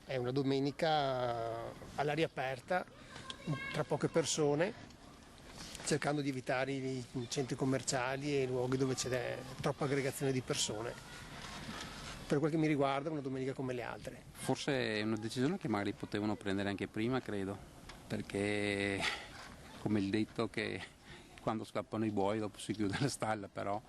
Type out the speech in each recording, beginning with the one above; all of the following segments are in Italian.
è una domenica all'aria aperta, tra poche persone, cercando di evitare i centri commerciali e i luoghi dove c'è troppa aggregazione di persone. Per quel che mi riguarda è una domenica come le altre. Forse è una decisione che magari potevano prendere anche prima, credo, perché come il detto che quando scappano i buoi dopo si chiude la stalla, però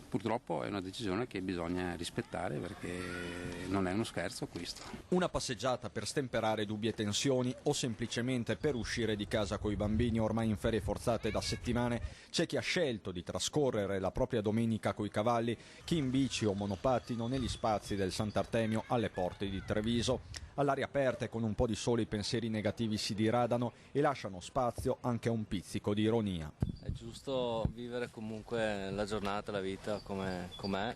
purtroppo è una decisione che bisogna rispettare perché non è uno scherzo questo. Una passeggiata per stemperare dubbi e tensioni o semplicemente per uscire di casa coi bambini ormai in ferie forzate da settimane. C'è chi ha scelto di trascorrere la propria domenica coi cavalli, chi in bici o monopattino negli spazi del Sant'Artemio alle porte di Treviso. All'aria aperta e con un po' di sole i pensieri negativi si diradano e lasciano spazio anche a un pizzico di ironia. È giusto vivere comunque la giornata, la vita com'è,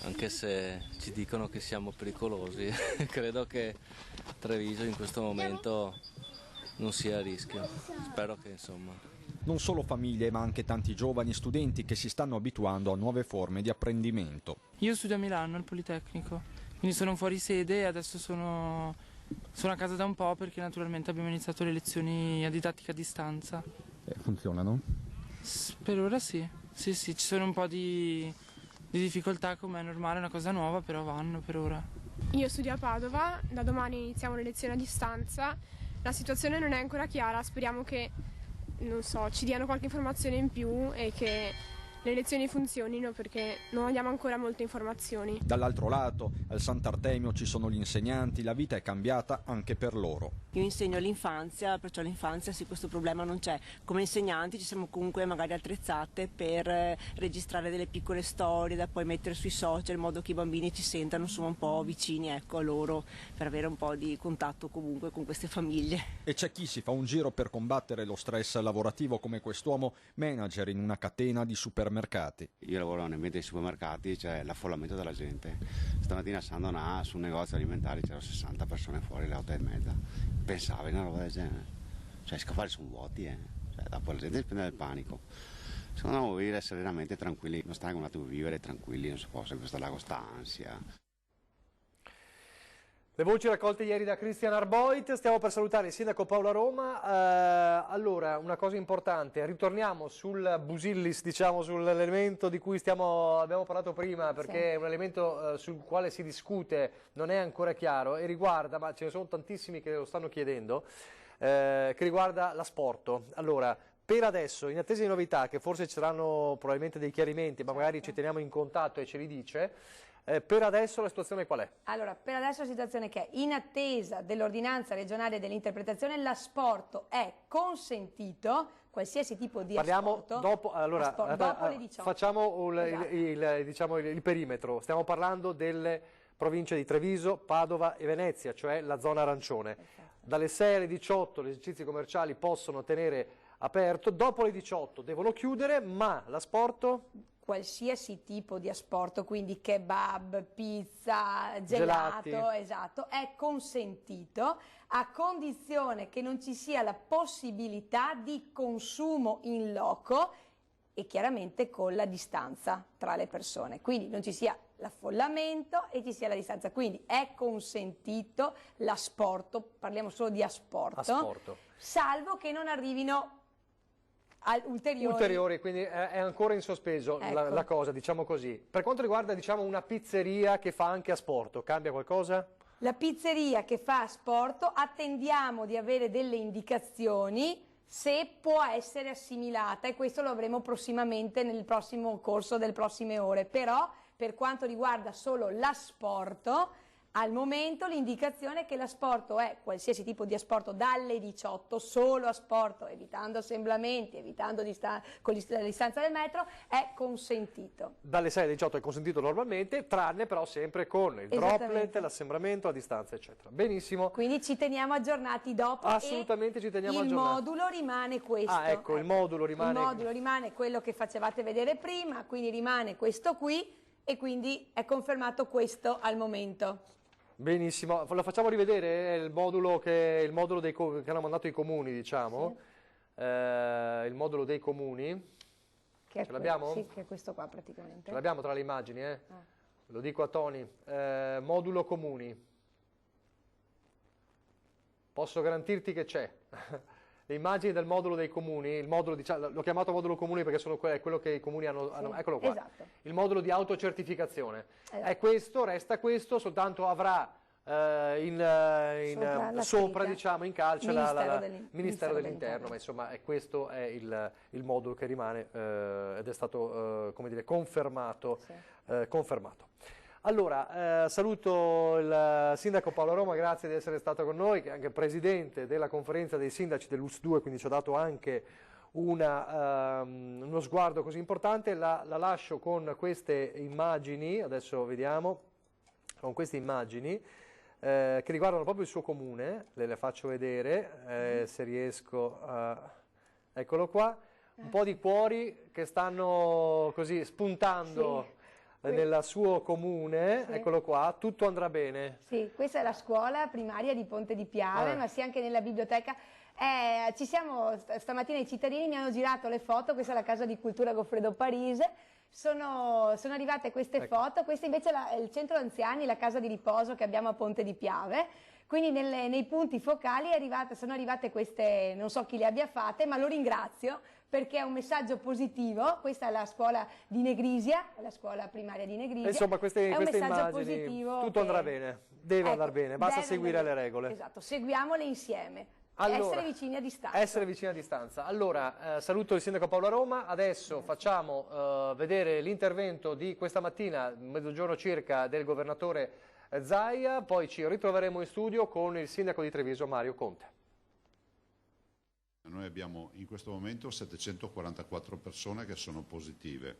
anche se ci dicono che siamo pericolosi. Credo che Treviso in questo momento non sia a rischio. Spero che insomma. Non solo famiglie ma anche tanti giovani studenti che si stanno abituando a nuove forme di apprendimento. Io studio a Milano al Politecnico, quindi sono fuori sede e adesso sono a casa da un po' perché naturalmente abbiamo iniziato le lezioni a didattica a distanza. Funzionano? Per ora sì, sì, ci sono un po' di difficoltà come è normale, è una cosa nuova, però vanno per ora. Io studio a Padova, da domani iniziamo le lezioni a distanza, la situazione non è ancora chiara, speriamo che, non so, ci diano qualche informazione in più e che le lezioni funzionino perché non abbiamo ancora molte informazioni. Dall'altro lato, al Sant'Artemio ci sono gli insegnanti, la vita è cambiata anche per loro. Io insegno all'infanzia, perciò all'infanzia sì, questo problema non c'è. Come insegnanti ci siamo comunque magari attrezzate per registrare delle piccole storie da poi mettere sui social in modo che i bambini ci sentano insomma un po' vicini, ecco, a loro, per avere un po' di contatto comunque con queste famiglie. E c'è chi si fa un giro per combattere lo stress lavorativo come quest'uomo, manager in una catena di supermercati. Io lavoro nell'ambiente dei supermercati, c'è l'affollamento della gente. Stamattina a San Donà su un negozio alimentare c'erano 60 persone fuori alle 8:30. Pensavo in una roba del genere. Cioè, i scaffali sono vuoti, Cioè, dopo la gente si prende il panico. Secondo me dobbiamo vivere serenamente tranquilli, non stare un attimo a vivere tranquilli, non si può sempre stare là con sta ansia. Le voci raccolte ieri da Christian Arboit, stiamo per salutare il sindaco Paolo Aroma. Allora, una cosa importante, ritorniamo sul Busillis, diciamo, sull'elemento di cui abbiamo parlato prima, perché è un elemento sul quale si discute, non è ancora chiaro, e riguarda, ma ce ne sono tantissimi che lo stanno chiedendo, che riguarda l'asporto. Allora, per adesso, in attesa di novità, che forse ci saranno probabilmente dei chiarimenti, ma magari ci teniamo in contatto e ce li dice, per adesso la situazione qual è? Allora, per adesso la situazione che è in attesa dell'ordinanza regionale dell'interpretazione, l'asporto è consentito, qualsiasi tipo di asporto. Dopo le 18. Facciamo Esatto. il perimetro, stiamo parlando delle province di Treviso, Padova e Venezia, cioè la zona arancione. Perfetto. Dalle 6 alle 18 gli esercizi commerciali possono tenere aperto, dopo le 18 devono chiudere, ma l'asporto? Qualsiasi tipo di asporto, quindi kebab, pizza, gelato, esatto, è consentito a condizione che non ci sia la possibilità di consumo in loco e chiaramente con la distanza tra le persone, quindi non ci sia l'affollamento e ci sia la distanza, quindi è consentito l'asporto, parliamo solo di asporto. Salvo che non arrivino ulteriori, quindi è ancora in sospeso, ecco, la cosa, diciamo così. Per quanto riguarda, diciamo, una pizzeria che fa anche asporto, cambia qualcosa? La pizzeria che fa asporto attendiamo di avere delle indicazioni se può essere assimilata, e questo lo avremo prossimamente nel prossimo corso delle prossime ore. Però per quanto riguarda solo l'asporto, al momento l'indicazione è che l'asporto è qualsiasi tipo di asporto dalle 18, solo asporto, evitando assemblamenti, evitando con la distanza del metro, è consentito. Dalle 6 alle 18 è consentito normalmente, tranne però sempre con il droplet, l'assembramento a distanza, eccetera. Benissimo. Quindi ci teniamo aggiornati dopo. Assolutamente ci teniamo aggiornati. Il modulo rimane questo. Ah, ecco, il modulo rimane... Il modulo rimane quello che facevate vedere prima, quindi rimane questo qui e quindi è confermato questo al momento. Benissimo, lo facciamo rivedere il modulo che hanno mandato i comuni, diciamo, sì. Il modulo dei comuni, ce l'abbiamo? Sì, che è questo qua praticamente. Ce l'abbiamo tra le immagini, Lo dico a Tony, modulo comuni. posso garantirti che c'è. Le immagini del modulo dei comuni, il modulo, diciamo, l'ho chiamato modulo comuni perché è quello che i comuni hanno, Sì, eccolo qua, esatto. Il modulo di autocertificazione. Esatto. È questo, resta questo, soltanto avrà sopra, diciamo, in calce Ministero dell'Interno, ma insomma questo è il modulo che rimane ed è stato come dire, confermato. Sì. Confermato. Allora, saluto il sindaco Paolo Aroma, grazie di essere stato con noi, che è anche presidente della conferenza dei sindaci dell'US2, quindi ci ha dato anche uno sguardo così importante. La lascio con queste immagini, adesso vediamo, con queste immagini che riguardano proprio il suo comune, le faccio vedere se riesco, eccolo qua, un po' di cuori che stanno così spuntando. Sì. Nel suo comune, sì. Eccolo qua, tutto andrà bene. Sì, questa è la scuola primaria di Ponte di Piave, ma sì anche nella biblioteca. Ci siamo, stamattina i cittadini mi hanno girato le foto, questa è la Casa di Cultura Goffredo Parise, sono arrivate queste foto, questa invece è il centro anziani, la casa di riposo che abbiamo a Ponte di Piave. Quindi nei punti focali sono arrivate queste, non so chi le abbia fatte, ma lo ringrazio perché è un messaggio positivo. Questa è la scuola di Negrisia, la scuola primaria di Negrisia. Insomma, queste immagini, positivo tutto andrà bene, deve andare bene, basta seguire le regole. Esatto, seguiamole insieme. Allora, essere vicini a distanza. Essere vicini a distanza. Allora, saluto il sindaco Paolo Aroma, adesso facciamo vedere l'intervento di questa mattina, mezzogiorno circa, del governatore Zaia, poi ci ritroveremo in studio con il sindaco di Treviso Mario Conte. Noi abbiamo in questo momento 744 persone che sono positive.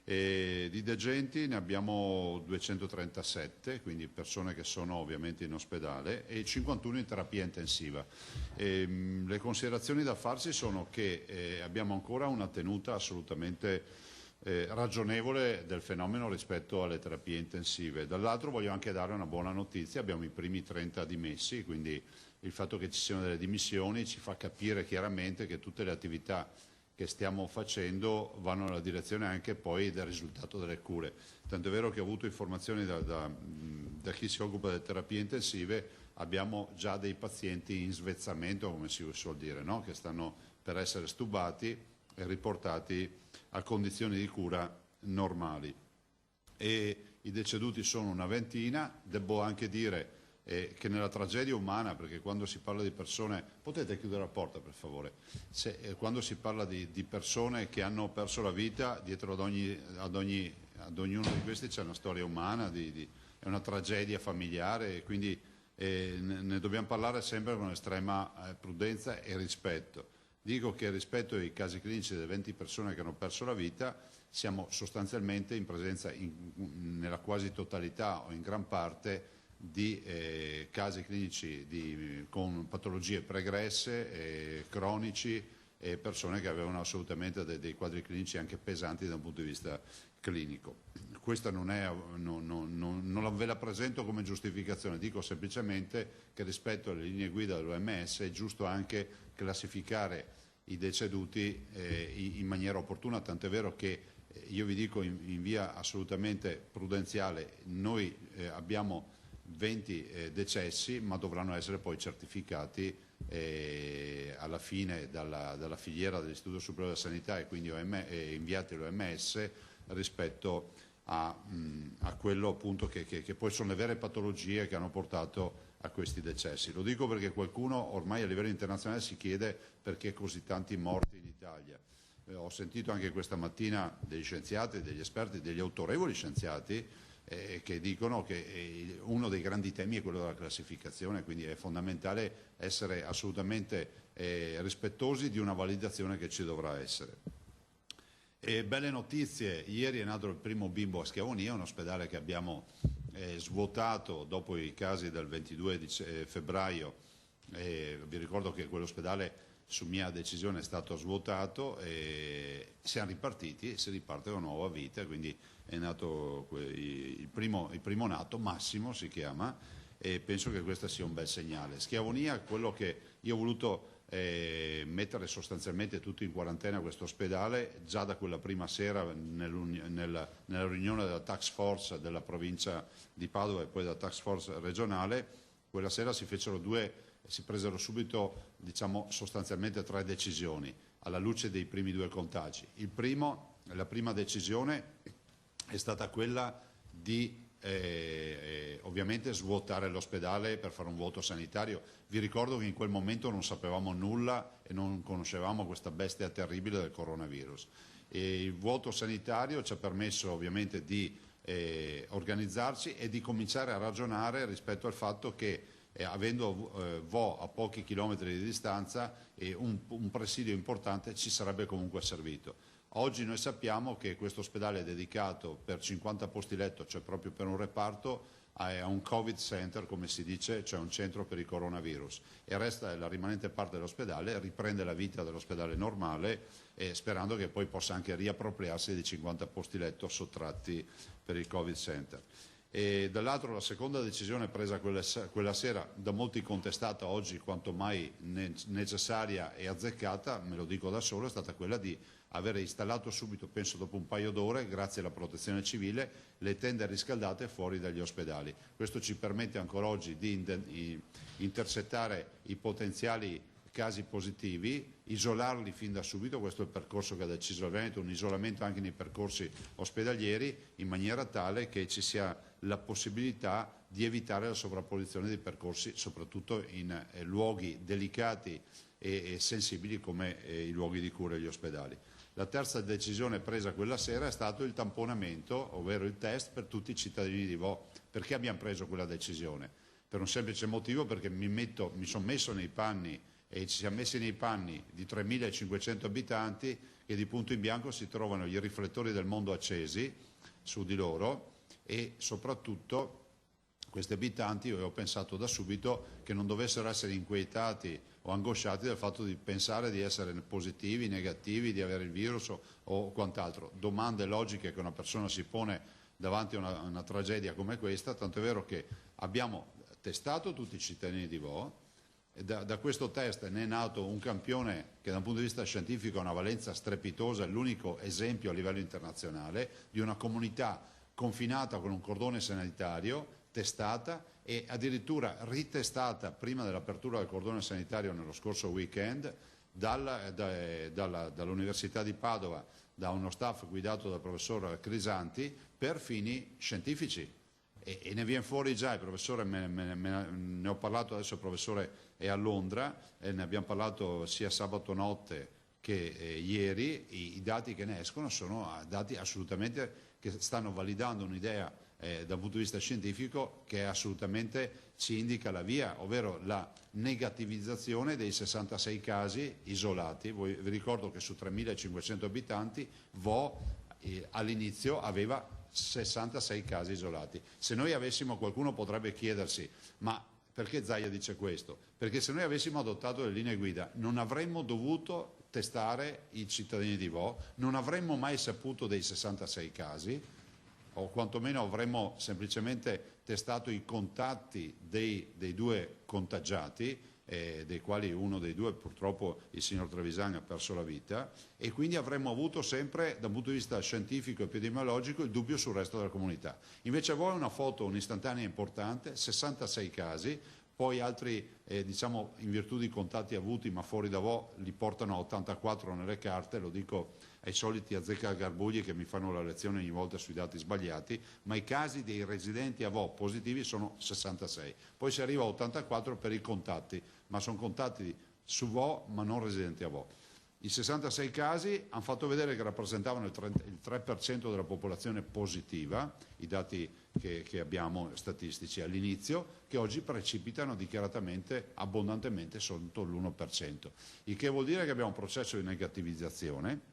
E di degenti ne abbiamo 237, quindi persone che sono ovviamente in ospedale, e 51 in terapia intensiva. Le considerazioni da farsi sono che abbiamo ancora una tenuta assolutamente ragionevole del fenomeno rispetto alle terapie intensive. Dall'altro voglio anche dare una buona notizia, abbiamo i primi 30 dimessi, quindi il fatto che ci siano delle dimissioni ci fa capire chiaramente che tutte le attività che stiamo facendo vanno nella direzione anche poi del risultato delle cure. Tanto è vero che ho avuto informazioni da chi si occupa delle terapie intensive, abbiamo già dei pazienti in svezzamento, come si suol dire, no? Che stanno per essere stubati e riportati a condizioni di cura normali. E i deceduti sono una ventina, devo anche dire che nella tragedia umana, perché quando si parla di persone, potete chiudere la porta per favore, quando si parla di persone che hanno perso la vita, dietro ad ognuno di questi c'è una storia umana, è una tragedia familiare, e quindi ne dobbiamo parlare sempre con estrema prudenza e rispetto. Dico che rispetto ai casi clinici delle 20 persone che hanno perso la vita, siamo sostanzialmente in presenza nella quasi totalità o in gran parte di casi clinici con patologie pregresse, cronici, e persone che avevano assolutamente dei quadri clinici anche pesanti da un punto di vista clinico. Questa non ve la presento come giustificazione, dico semplicemente che rispetto alle linee guida dell'OMS è giusto anche classificare i deceduti in maniera opportuna, tant'è vero che io vi dico in via assolutamente prudenziale, noi abbiamo 20 decessi, ma dovranno essere poi certificati alla fine dalla filiera dell'Istituto Superiore della Sanità e quindi inviati all'OMS rispetto a quello appunto che poi sono le vere patologie che hanno portato a questi decessi. Lo dico perché qualcuno ormai a livello internazionale si chiede perché così tanti morti in Italia. Ho sentito anche questa mattina degli scienziati, degli esperti, degli autorevoli scienziati che dicono che uno dei grandi temi è quello della classificazione, quindi è fondamentale essere assolutamente rispettosi di una validazione che ci dovrà essere. Belle notizie, ieri è nato il primo bimbo a Schiavonia, un ospedale che abbiamo svuotato dopo i casi del 22 febbraio, vi ricordo che quell'ospedale su mia decisione è stato svuotato e siamo ripartiti, si riparte una nuova vita, quindi è nato il primo nato, Massimo si chiama, e penso che questo sia un bel segnale. Schiavonia, quello che io ho voluto mettere sostanzialmente tutto in quarantena questo ospedale, già da quella prima sera nella riunione della task force della provincia di Padova e poi della task force regionale, quella sera si fecero due si presero subito, diciamo, sostanzialmente 3 decisioni alla luce dei primi 2 contagi. La prima decisione è stata quella di ovviamente svuotare l'ospedale per fare un vuoto sanitario. Vi ricordo che in quel momento non sapevamo nulla e non conoscevamo questa bestia terribile del coronavirus. E il vuoto sanitario ci ha permesso ovviamente di organizzarci e di cominciare a ragionare rispetto al fatto che avendo Vo a pochi chilometri di distanza un presidio importante ci sarebbe comunque servito. Oggi noi sappiamo che questo ospedale è dedicato per 50 posti letto, cioè proprio per un reparto, a un Covid Center, come si dice, cioè un centro per il coronavirus. E resta la rimanente parte dell'ospedale, riprende la vita dell'ospedale normale, sperando che poi possa anche riappropriarsi dei 50 posti letto sottratti per il Covid Center. E dall'altro la seconda decisione presa quella sera, da molti contestata, oggi quanto mai necessaria e azzeccata, me lo dico da solo, è stata quella di avere installato subito, penso dopo un paio d'ore, grazie alla protezione civile, le tende riscaldate fuori dagli ospedali. Questo ci permette ancora oggi di intercettare i potenziali casi positivi, isolarli fin da subito, questo è il percorso che ha deciso il Veneto, un isolamento anche nei percorsi ospedalieri, in maniera tale che ci sia la possibilità di evitare la sovrapposizione dei percorsi, soprattutto in luoghi delicati e sensibili come i luoghi di cura e gli ospedali. La terza decisione presa quella sera è stato il tamponamento, ovvero il test per tutti i cittadini di Vo. Perché abbiamo preso quella decisione? Per un semplice motivo, perché mi sono messo nei panni e ci siamo messi nei panni di 3.500 abitanti che di punto in bianco si trovano i riflettori del mondo accesi su di loro e soprattutto questi abitanti, io ho pensato da subito che non dovessero essere inquietati o angosciati dal fatto di pensare di essere positivi, negativi, di avere il virus o quant'altro. Domande logiche che una persona si pone davanti a una tragedia come questa, tanto è vero che abbiamo testato tutti i cittadini di Vo. Da questo test ne è nato un campione che da un punto di vista scientifico ha una valenza strepitosa, è l'unico esempio a livello internazionale di una comunità confinata con un cordone sanitario, testata e addirittura ritestata prima dell'apertura del cordone sanitario nello scorso weekend dall'Università di Padova, da uno staff guidato dal professor Crisanti per fini scientifici. E ne viene fuori già, il professore ne ho parlato adesso, il professore è a Londra, ne abbiamo parlato sia sabato notte che ieri, i dati che ne escono sono dati assolutamente che stanno validando un'idea dal punto di vista scientifico che assolutamente ci indica la via, ovvero la negativizzazione dei 66 casi isolati. Vi ricordo che su 3.500 abitanti Vo all'inizio aveva 66 casi isolati. Se noi avessimo, qualcuno potrebbe chiedersi, ma perché Zaia dice questo? Perché se noi avessimo adottato le linee guida non avremmo dovuto testare i cittadini di Vo, non avremmo mai saputo dei 66 casi, o quantomeno avremmo semplicemente testato i contatti dei 2 contagiati, dei quali uno dei 2 purtroppo il signor Trevisan ha perso la vita, e quindi avremmo avuto sempre dal punto di vista scientifico e epidemiologico il dubbio sul resto della comunità. Invece a voi una foto, un'istantanea importante, 66 casi, poi altri diciamo in virtù di contatti avuti ma fuori da Vo li portano a 84 nelle carte, lo dico ai soliti azzeccagarbugli che mi fanno la lezione ogni volta sui dati sbagliati, ma i casi dei residenti a Vo positivi sono 66, poi si arriva a 84 per i contatti, ma sono contatti su Vo ma non residenti a Vo. I 66 casi hanno fatto vedere che rappresentavano il 3% della popolazione positiva, i dati che abbiamo statistici all'inizio, che oggi precipitano dichiaratamente, abbondantemente sotto l'1%, il che vuol dire che abbiamo un processo di negativizzazione,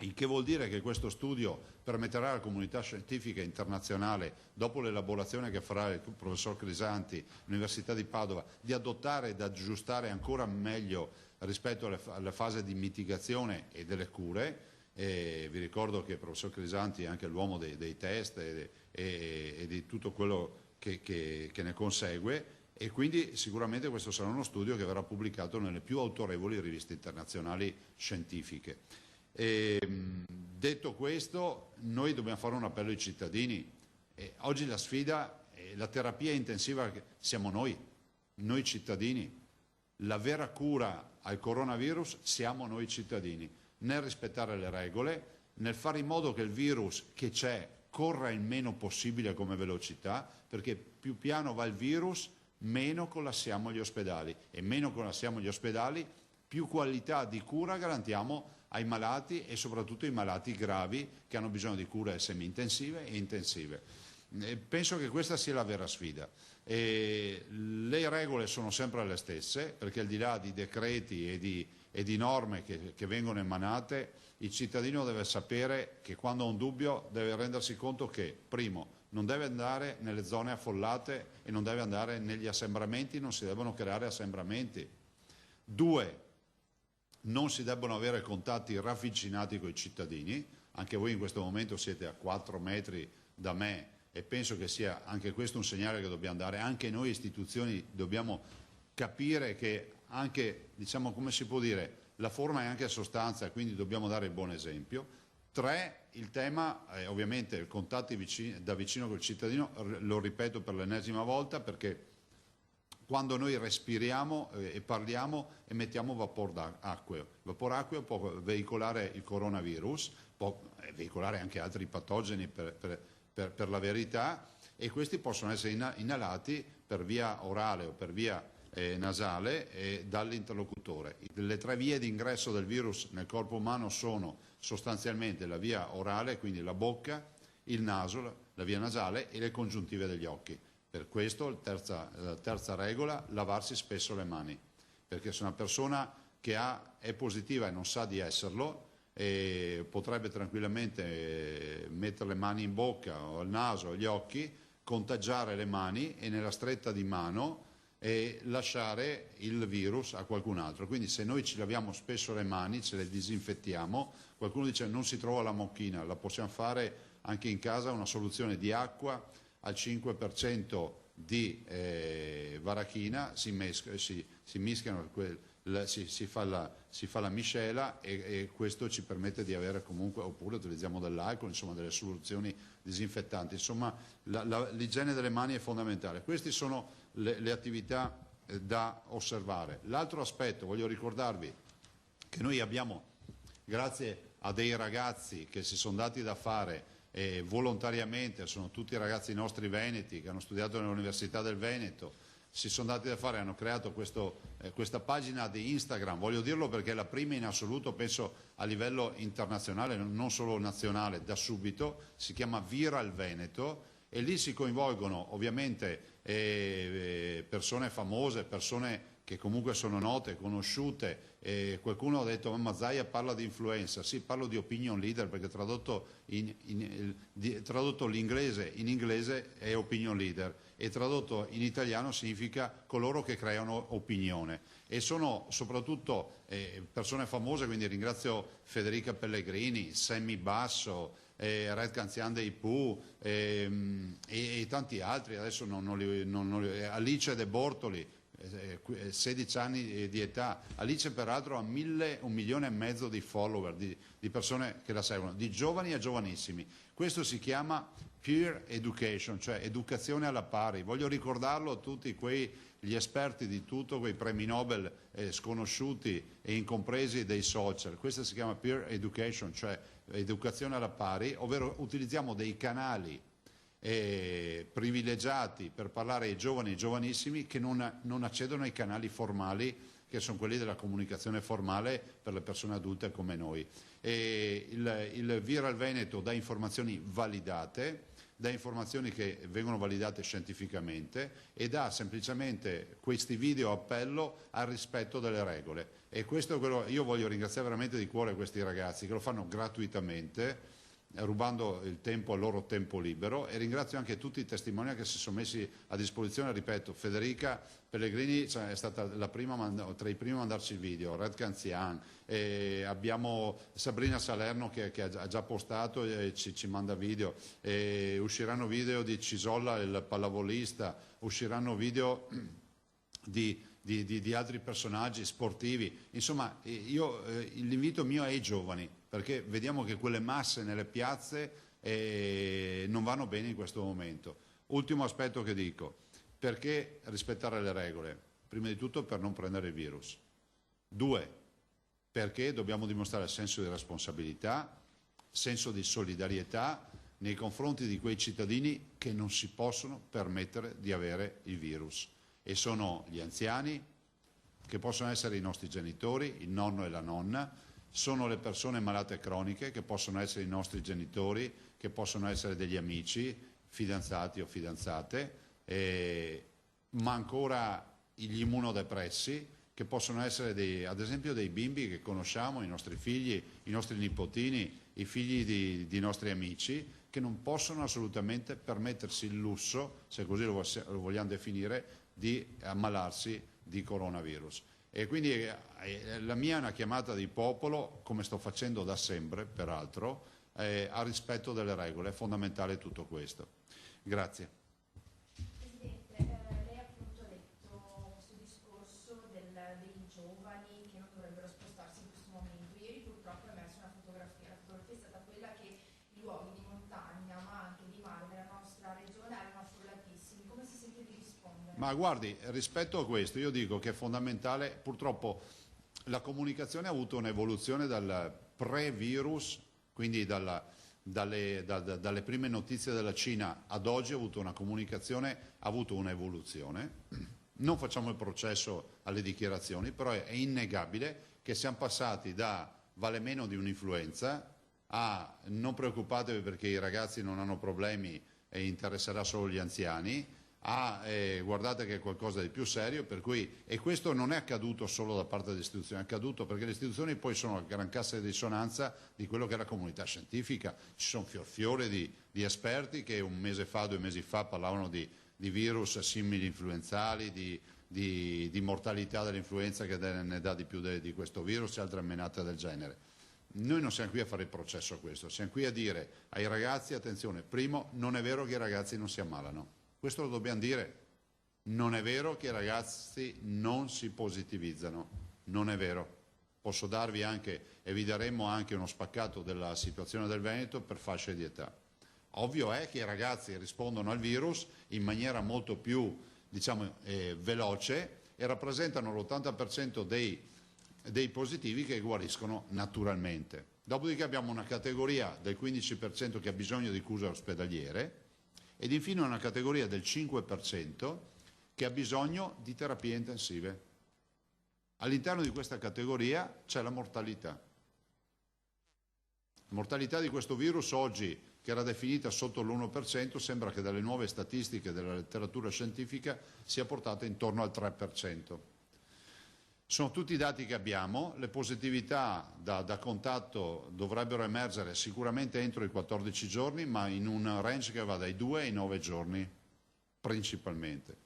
il che vuol dire che questo studio permetterà alla comunità scientifica internazionale, dopo l'elaborazione che farà il professor Crisanti, l'Università di Padova, di adottare ed aggiustare ancora meglio rispetto alla fase di mitigazione e delle cure. Vi ricordo che il professor Crisanti è anche l'uomo dei test e di tutto quello che ne consegue, e quindi sicuramente questo sarà uno studio che verrà pubblicato nelle più autorevoli riviste internazionali scientifiche. Detto questo, noi dobbiamo fare un appello ai cittadini. Oggi la sfida, la terapia intensiva siamo noi cittadini. la vera cura al coronavirus siamo noi cittadini, nel rispettare le regole, nel fare in modo che il virus che c'è corra il meno possibile come velocità, perché più piano va il virus, meno collassiamo gli ospedali, e meno collassiamo gli ospedali, più qualità di cura garantiamo ai malati, e soprattutto ai malati gravi che hanno bisogno di cure semi-intensive e intensive. Penso che questa sia la vera sfida. Le regole sono sempre le stesse, perché al di là di decreti e di norme che vengono emanate, il cittadino deve sapere che quando ha un dubbio deve rendersi conto che, primo, non deve andare nelle zone affollate e non deve andare negli assembramenti, non si devono creare assembramenti. 2, non si debbono avere contatti ravvicinati con i cittadini. Anche voi in questo momento siete a 4 metri da me, e penso che sia anche questo un segnale che dobbiamo dare. Anche noi istituzioni dobbiamo capire che anche, diciamo, come si può dire, la forma è anche sostanza, quindi dobbiamo dare il buon esempio. 3, il tema ovviamente il contatto da vicino col cittadino, lo ripeto per l'ennesima volta, perché quando noi respiriamo e parliamo emettiamo vapore acqueo. Il vapore acqueo può veicolare il coronavirus, può veicolare anche altri patogeni per la verità, e questi possono essere inalati per via orale o per via nasale dall'interlocutore. Le 3 vie di ingresso del virus nel corpo umano sono sostanzialmente la via orale, quindi la bocca, il naso, la via nasale, e le congiuntive degli occhi. Per questo la terza regola, lavarsi spesso le mani, perché se una persona che è positiva e non sa di esserlo, potrebbe tranquillamente mettere le mani in bocca o al naso o agli occhi, contagiare le mani e nella stretta di mano e lasciare il virus a qualcun altro. Quindi se noi ci laviamo spesso le mani, ce le disinfettiamo, qualcuno dice non si trova la mochina, la possiamo fare anche in casa, una soluzione di acqua al 5% di varachina, si mischiano, si fa la miscela, e questo ci permette di avere comunque, oppure utilizziamo dell'alcol, insomma delle soluzioni disinfettanti. Insomma l'igiene delle mani è fondamentale. Queste sono le attività da osservare. L'altro aspetto, voglio ricordarvi che noi abbiamo, grazie a dei ragazzi che si sono dati da fare volontariamente, sono tutti ragazzi nostri veneti che hanno studiato nell'Università del Veneto, si sono dati da fare, hanno creato questa pagina di Instagram, voglio dirlo perché è la prima in assoluto, penso a livello internazionale, non solo nazionale, da subito, si chiama Viral Veneto, e lì si coinvolgono ovviamente persone famose, persone che comunque sono note, conosciute. Qualcuno ha detto ma Zaia parla di influencer. Sì, parlo di opinion leader, perché tradotto l'inglese in inglese è opinion leader, e tradotto in italiano significa coloro che creano opinione, e sono soprattutto persone famose, quindi ringrazio Federica Pellegrini, Sammy Basso, Red Canzian dei Pooh e tanti altri, adesso Alice De Bortoli, 16 anni di età. Alice peraltro ha 1,5 milioni di follower, di persone che la seguono, di giovani a giovanissimi. Questo si chiama peer education, cioè educazione alla pari. Voglio ricordarlo a tutti gli esperti di tutto, quei premi Nobel sconosciuti e incompresi dei social. Questa si chiama peer education, cioè educazione alla pari, ovvero utilizziamo dei canali privilegiati per parlare ai giovani e giovanissimi che non accedono ai canali formali, che sono quelli della comunicazione formale per le persone adulte come noi. Il Viral Veneto dà informazioni validate, dà informazioni che vengono validate scientificamente, e dà semplicemente questi video appello al rispetto delle regole. E questo è quello, io voglio ringraziare veramente di cuore questi ragazzi che lo fanno gratuitamente, rubando il tempo al loro tempo libero, e ringrazio anche tutti i testimonial che si sono messi a disposizione. Ripeto, Federica Pellegrini è stata tra i primi a mandarci il video, Red Canzian, abbiamo Sabrina Salerno che ha già postato e ci manda video, usciranno video di Cisolla, il pallavolista, usciranno video di altri personaggi sportivi. Insomma, l'invito mio è ai giovani, perché vediamo che quelle masse nelle piazze non vanno bene in questo momento. Ultimo aspetto che dico, perché rispettare le regole? Prima di tutto per non prendere il virus. 2, perché dobbiamo dimostrare senso di responsabilità, senso di solidarietà nei confronti di quei cittadini che non si possono permettere di avere il virus. E sono gli anziani, che possono essere i nostri genitori, il nonno e la nonna, sono le persone malate croniche, che possono essere i nostri genitori, che possono essere degli amici, fidanzati o fidanzate, ma ancora gli immunodepressi, che possono essere ad esempio dei bimbi che conosciamo, i nostri figli, i nostri nipotini, i figli di nostri amici, che non possono assolutamente permettersi il lusso, se così lo vogliamo definire, di ammalarsi di coronavirus. E quindi la mia è una chiamata di popolo, come sto facendo da sempre, peraltro, al rispetto delle regole. È fondamentale tutto questo. Grazie. Ma guardi, rispetto a questo io dico che è fondamentale, purtroppo la comunicazione ha avuto un'evoluzione dal pre-virus, quindi dalle prime notizie della Cina ad oggi ha avuto una comunicazione, ha avuto un'evoluzione. Non facciamo il processo alle dichiarazioni, però è innegabile che siamo passati da vale meno di un'influenza a non preoccupatevi perché i ragazzi non hanno problemi e interesserà solo gli anziani, guardate che è qualcosa di più serio, per cui, e questo non è accaduto solo da parte delle istituzioni, è accaduto perché le istituzioni poi sono la gran cassa di risonanza di quello che è la comunità scientifica. Ci sono fior di esperti che un mese fa, 2 mesi fa parlavano di virus simili influenzali, di mortalità dell'influenza che ne dà di più di questo virus e altre menate del genere. Noi non siamo qui a fare il processo a questo, siamo qui a dire ai ragazzi, attenzione, primo, non è vero che i ragazzi non si ammalano. Questo lo dobbiamo dire. Non è vero che i ragazzi non si positivizzano, non è vero. Posso darvi anche, e vi daremo anche uno spaccato della situazione del Veneto per fasce di età. Ovvio è che i ragazzi rispondono al virus in maniera molto più, veloce e rappresentano l'80% dei positivi che guariscono naturalmente. Dopodiché abbiamo una categoria del 15% che ha bisogno di cure ospedaliere, ed infine una categoria del 5% che ha bisogno di terapie intensive. All'interno di questa categoria c'è la mortalità. La mortalità di questo virus oggi, che era definita sotto l'1%, sembra che dalle nuove statistiche della letteratura scientifica sia portata intorno al 3%. Sono tutti i dati che abbiamo, le positività da contatto dovrebbero emergere sicuramente entro i 14 giorni, ma in un range che va dai 2 ai 9 giorni principalmente.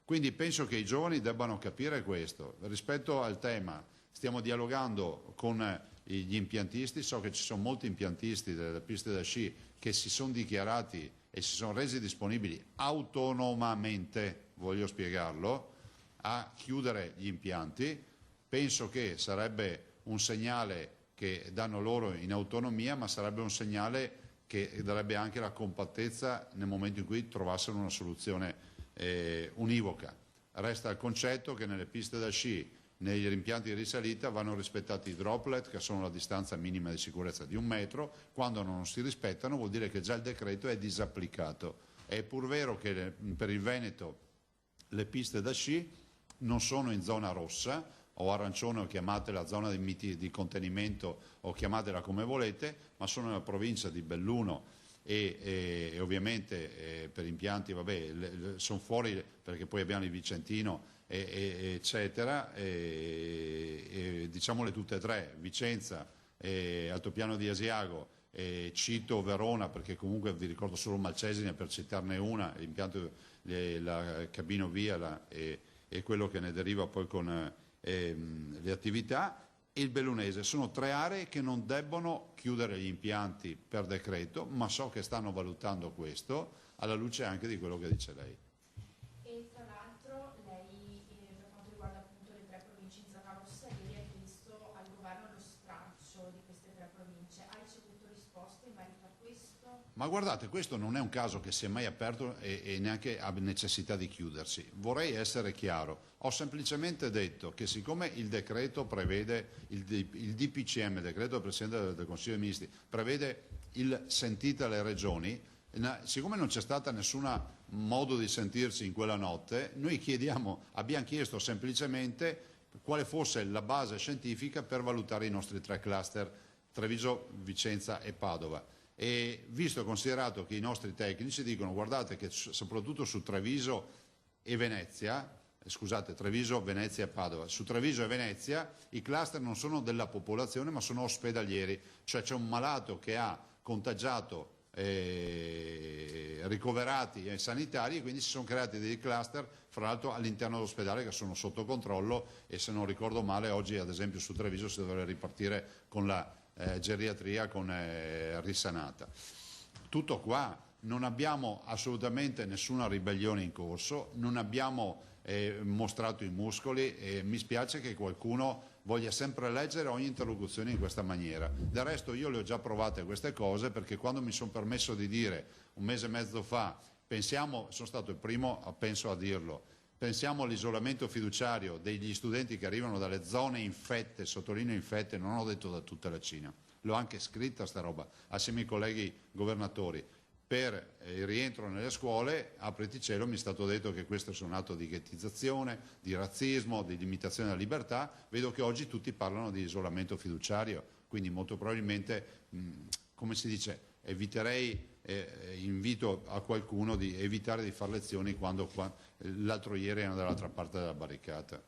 Quindi penso che i giovani debbano capire questo. Rispetto al tema, stiamo dialogando con gli impiantisti, so che ci sono molti impiantisti delle piste da sci che si sono dichiarati e si sono resi disponibili autonomamente, voglio spiegarlo, a chiudere gli impianti. Penso che sarebbe un segnale che danno loro in autonomia, ma sarebbe un segnale che darebbe anche la compattezza nel momento in cui trovassero una soluzione univoca. Resta il concetto che nelle piste da sci, negli impianti di risalita, vanno rispettati i droplet, che sono la distanza minima di sicurezza di 1 metro. Quando non si rispettano vuol dire che già il decreto è disapplicato. È pur vero che per il Veneto le piste da sci non sono in zona rossa, o arancione, o chiamatela la zona di contenimento, o chiamatela come volete, ma sono nella provincia di Belluno e ovviamente per impianti, sono fuori perché poi abbiamo il Vicentino eccetera, diciamole tutte e tre, Vicenza, Altopiano di Asiago, cito Verona perché comunque vi ricordo solo Malcesine per citarne una, l'impianto, la Cabino Via e quello che ne deriva poi con le attività, e il Bellunese. Sono 3 aree che non debbono chiudere gli impianti per decreto, ma so che stanno valutando questo alla luce anche di quello che dice lei. E tra l'altro lei, per quanto riguarda appunto le 3 province in zona rossa, ieri ha chiesto al governo lo stralcio di queste 3 province. Ha ricevuto risposte in merito a questo? Ma guardate, questo non è un caso che si è mai aperto e neanche ha necessità di chiudersi. Vorrei essere chiaro, ho semplicemente detto che siccome il decreto prevede, il DPCM, il decreto del Presidente del Consiglio dei Ministri, prevede il sentite le regioni, siccome non c'è stata nessuna modo di sentirsi in quella notte, noi abbiamo chiesto semplicemente quale fosse la base scientifica per valutare i nostri 3 cluster, Treviso, Vicenza e Padova. E visto e considerato che i nostri tecnici dicono guardate che soprattutto su Treviso e Venezia, Treviso, Venezia e Padova, su Treviso e Venezia i cluster non sono della popolazione ma sono ospedalieri, cioè c'è un malato che ha contagiato ricoverati e sanitari e quindi si sono creati dei cluster fra l'altro all'interno dell'ospedale che sono sotto controllo e se non ricordo male oggi ad esempio su Treviso si dovrebbe ripartire con la geriatria risanata. Tutto qua, non abbiamo assolutamente nessuna ribellione in corso, non abbiamo mostrato i muscoli e mi spiace che qualcuno voglia sempre leggere ogni interlocuzione in questa maniera. Del resto io le ho già provate queste cose perché quando mi sono permesso di dire un mese e mezzo fa, sono stato il primo penso a dirlo, pensiamo all'isolamento fiduciario degli studenti che arrivano dalle zone infette, sottolineo infette, non ho detto da tutta la Cina, l'ho anche scritta sta roba assieme ai colleghi governatori. Per il rientro nelle scuole, apriti cielo, mi è stato detto che questo è un atto di ghettizzazione, di razzismo, di limitazione della libertà. Vedo che oggi tutti parlano di isolamento fiduciario, quindi molto probabilmente, come si dice, invito a qualcuno di evitare di fare lezioni quando l'altro ieri erano dall'altra parte della barricata.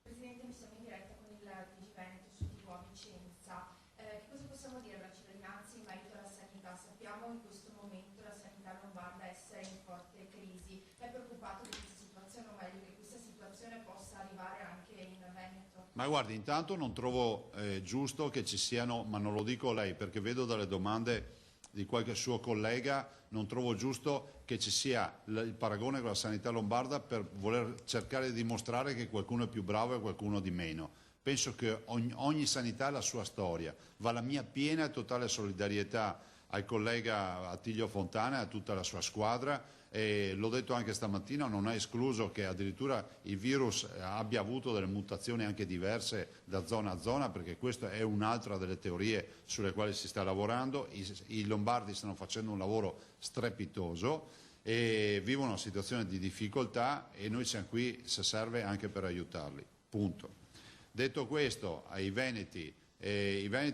Presidente, mi siamo in diretta con il TG Veneto su TV a Vicenza. Che cosa possiamo dire alla cittadinanza in merito alla sanità? Sappiamo in questo momento la sanità lombarda essere in forte crisi. È preoccupato di questa situazione o meglio che questa situazione possa arrivare anche in Veneto? Ma guardi, intanto non trovo giusto che ci siano, ma non lo dico a lei perché vedo dalle domande di qualche suo collega, non trovo giusto che ci sia il paragone con la sanità lombarda per voler cercare di dimostrare che qualcuno è più bravo e qualcuno di meno. Penso che ogni sanità ha la sua storia. Va la mia piena e totale solidarietà al collega Attilio Fontana e a tutta la sua squadra. E l'ho detto anche stamattina, non è escluso che addirittura il virus abbia avuto delle mutazioni anche diverse da zona a zona, perché questa è un'altra delle teorie sulle quali si sta lavorando. I lombardi stanno facendo un lavoro strepitoso e vivono una situazione di difficoltà e noi siamo qui, se serve, anche per aiutarli. Punto. Detto questo, i veneti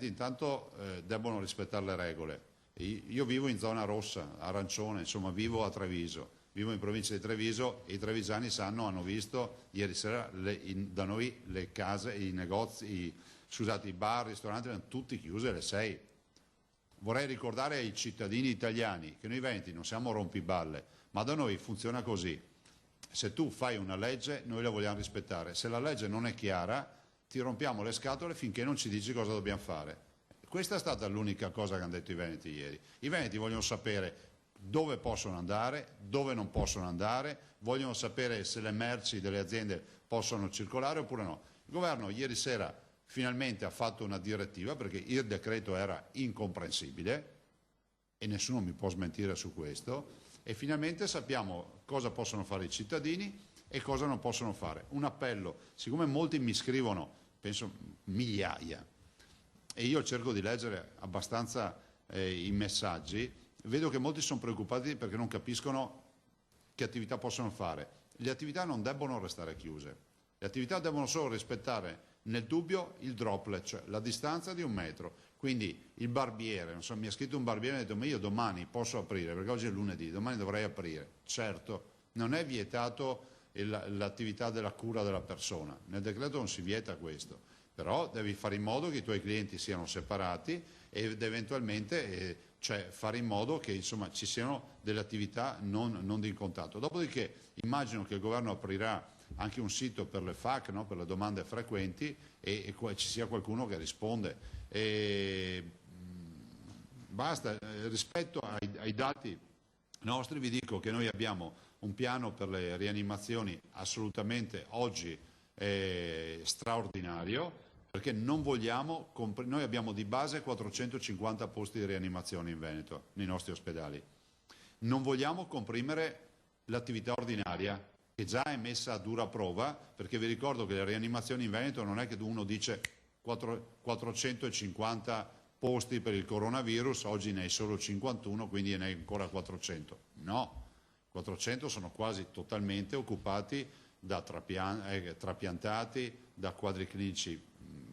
intanto debbono rispettare le regole. Io vivo in zona rossa, arancione, insomma vivo a Treviso, vivo in provincia di Treviso e i trevisani hanno visto ieri sera da noi le case, i negozi, i bar, i ristoranti erano tutti chiusi alle 6. Vorrei ricordare ai cittadini italiani che noi veneti non siamo rompiballe, ma da noi funziona così. Se tu fai una legge noi la vogliamo rispettare, se la legge non è chiara ti rompiamo le scatole finché non ci dici cosa dobbiamo fare. Questa è stata l'unica cosa che hanno detto i veneti ieri. I veneti vogliono sapere dove possono andare, dove non possono andare, vogliono sapere se le merci delle aziende possono circolare oppure no. Il governo ieri sera finalmente ha fatto una direttiva perché il decreto era incomprensibile e nessuno mi può smentire su questo e finalmente sappiamo cosa possono fare i cittadini e cosa non possono fare. Un appello, siccome molti mi scrivono, penso migliaia, e io cerco di leggere abbastanza i messaggi, vedo che molti sono preoccupati perché non capiscono che attività possono fare. Le attività non debbono restare chiuse, le attività devono solo rispettare nel dubbio il droplet, cioè la distanza di 1 metro. Quindi il barbiere, non so, mi ha scritto un barbiere e mi ha detto ma io domani posso aprire, perché oggi è lunedì, domani dovrei aprire. Certo, non è vietato l'attività della cura della persona, nel decreto non si vieta questo. Però devi fare in modo che i tuoi clienti siano separati ed eventualmente fare in modo che insomma, ci siano delle attività non di contatto. Dopodiché immagino che il governo aprirà anche un sito per le FAQ, no? Per le domande frequenti e ci sia qualcuno che risponde. Basta, rispetto ai dati nostri vi dico che noi abbiamo un piano per le rianimazioni assolutamente oggi straordinario, perché non vogliamo, noi abbiamo di base 450 posti di rianimazione in Veneto, nei nostri ospedali. Non vogliamo comprimere l'attività ordinaria, che già è messa a dura prova, perché vi ricordo che le rianimazioni in Veneto non è che uno dice 450 posti per il coronavirus, oggi ne hai solo 51, quindi ne hai ancora 400. No, 400 sono quasi totalmente occupati da trapiantati, da quadri clinici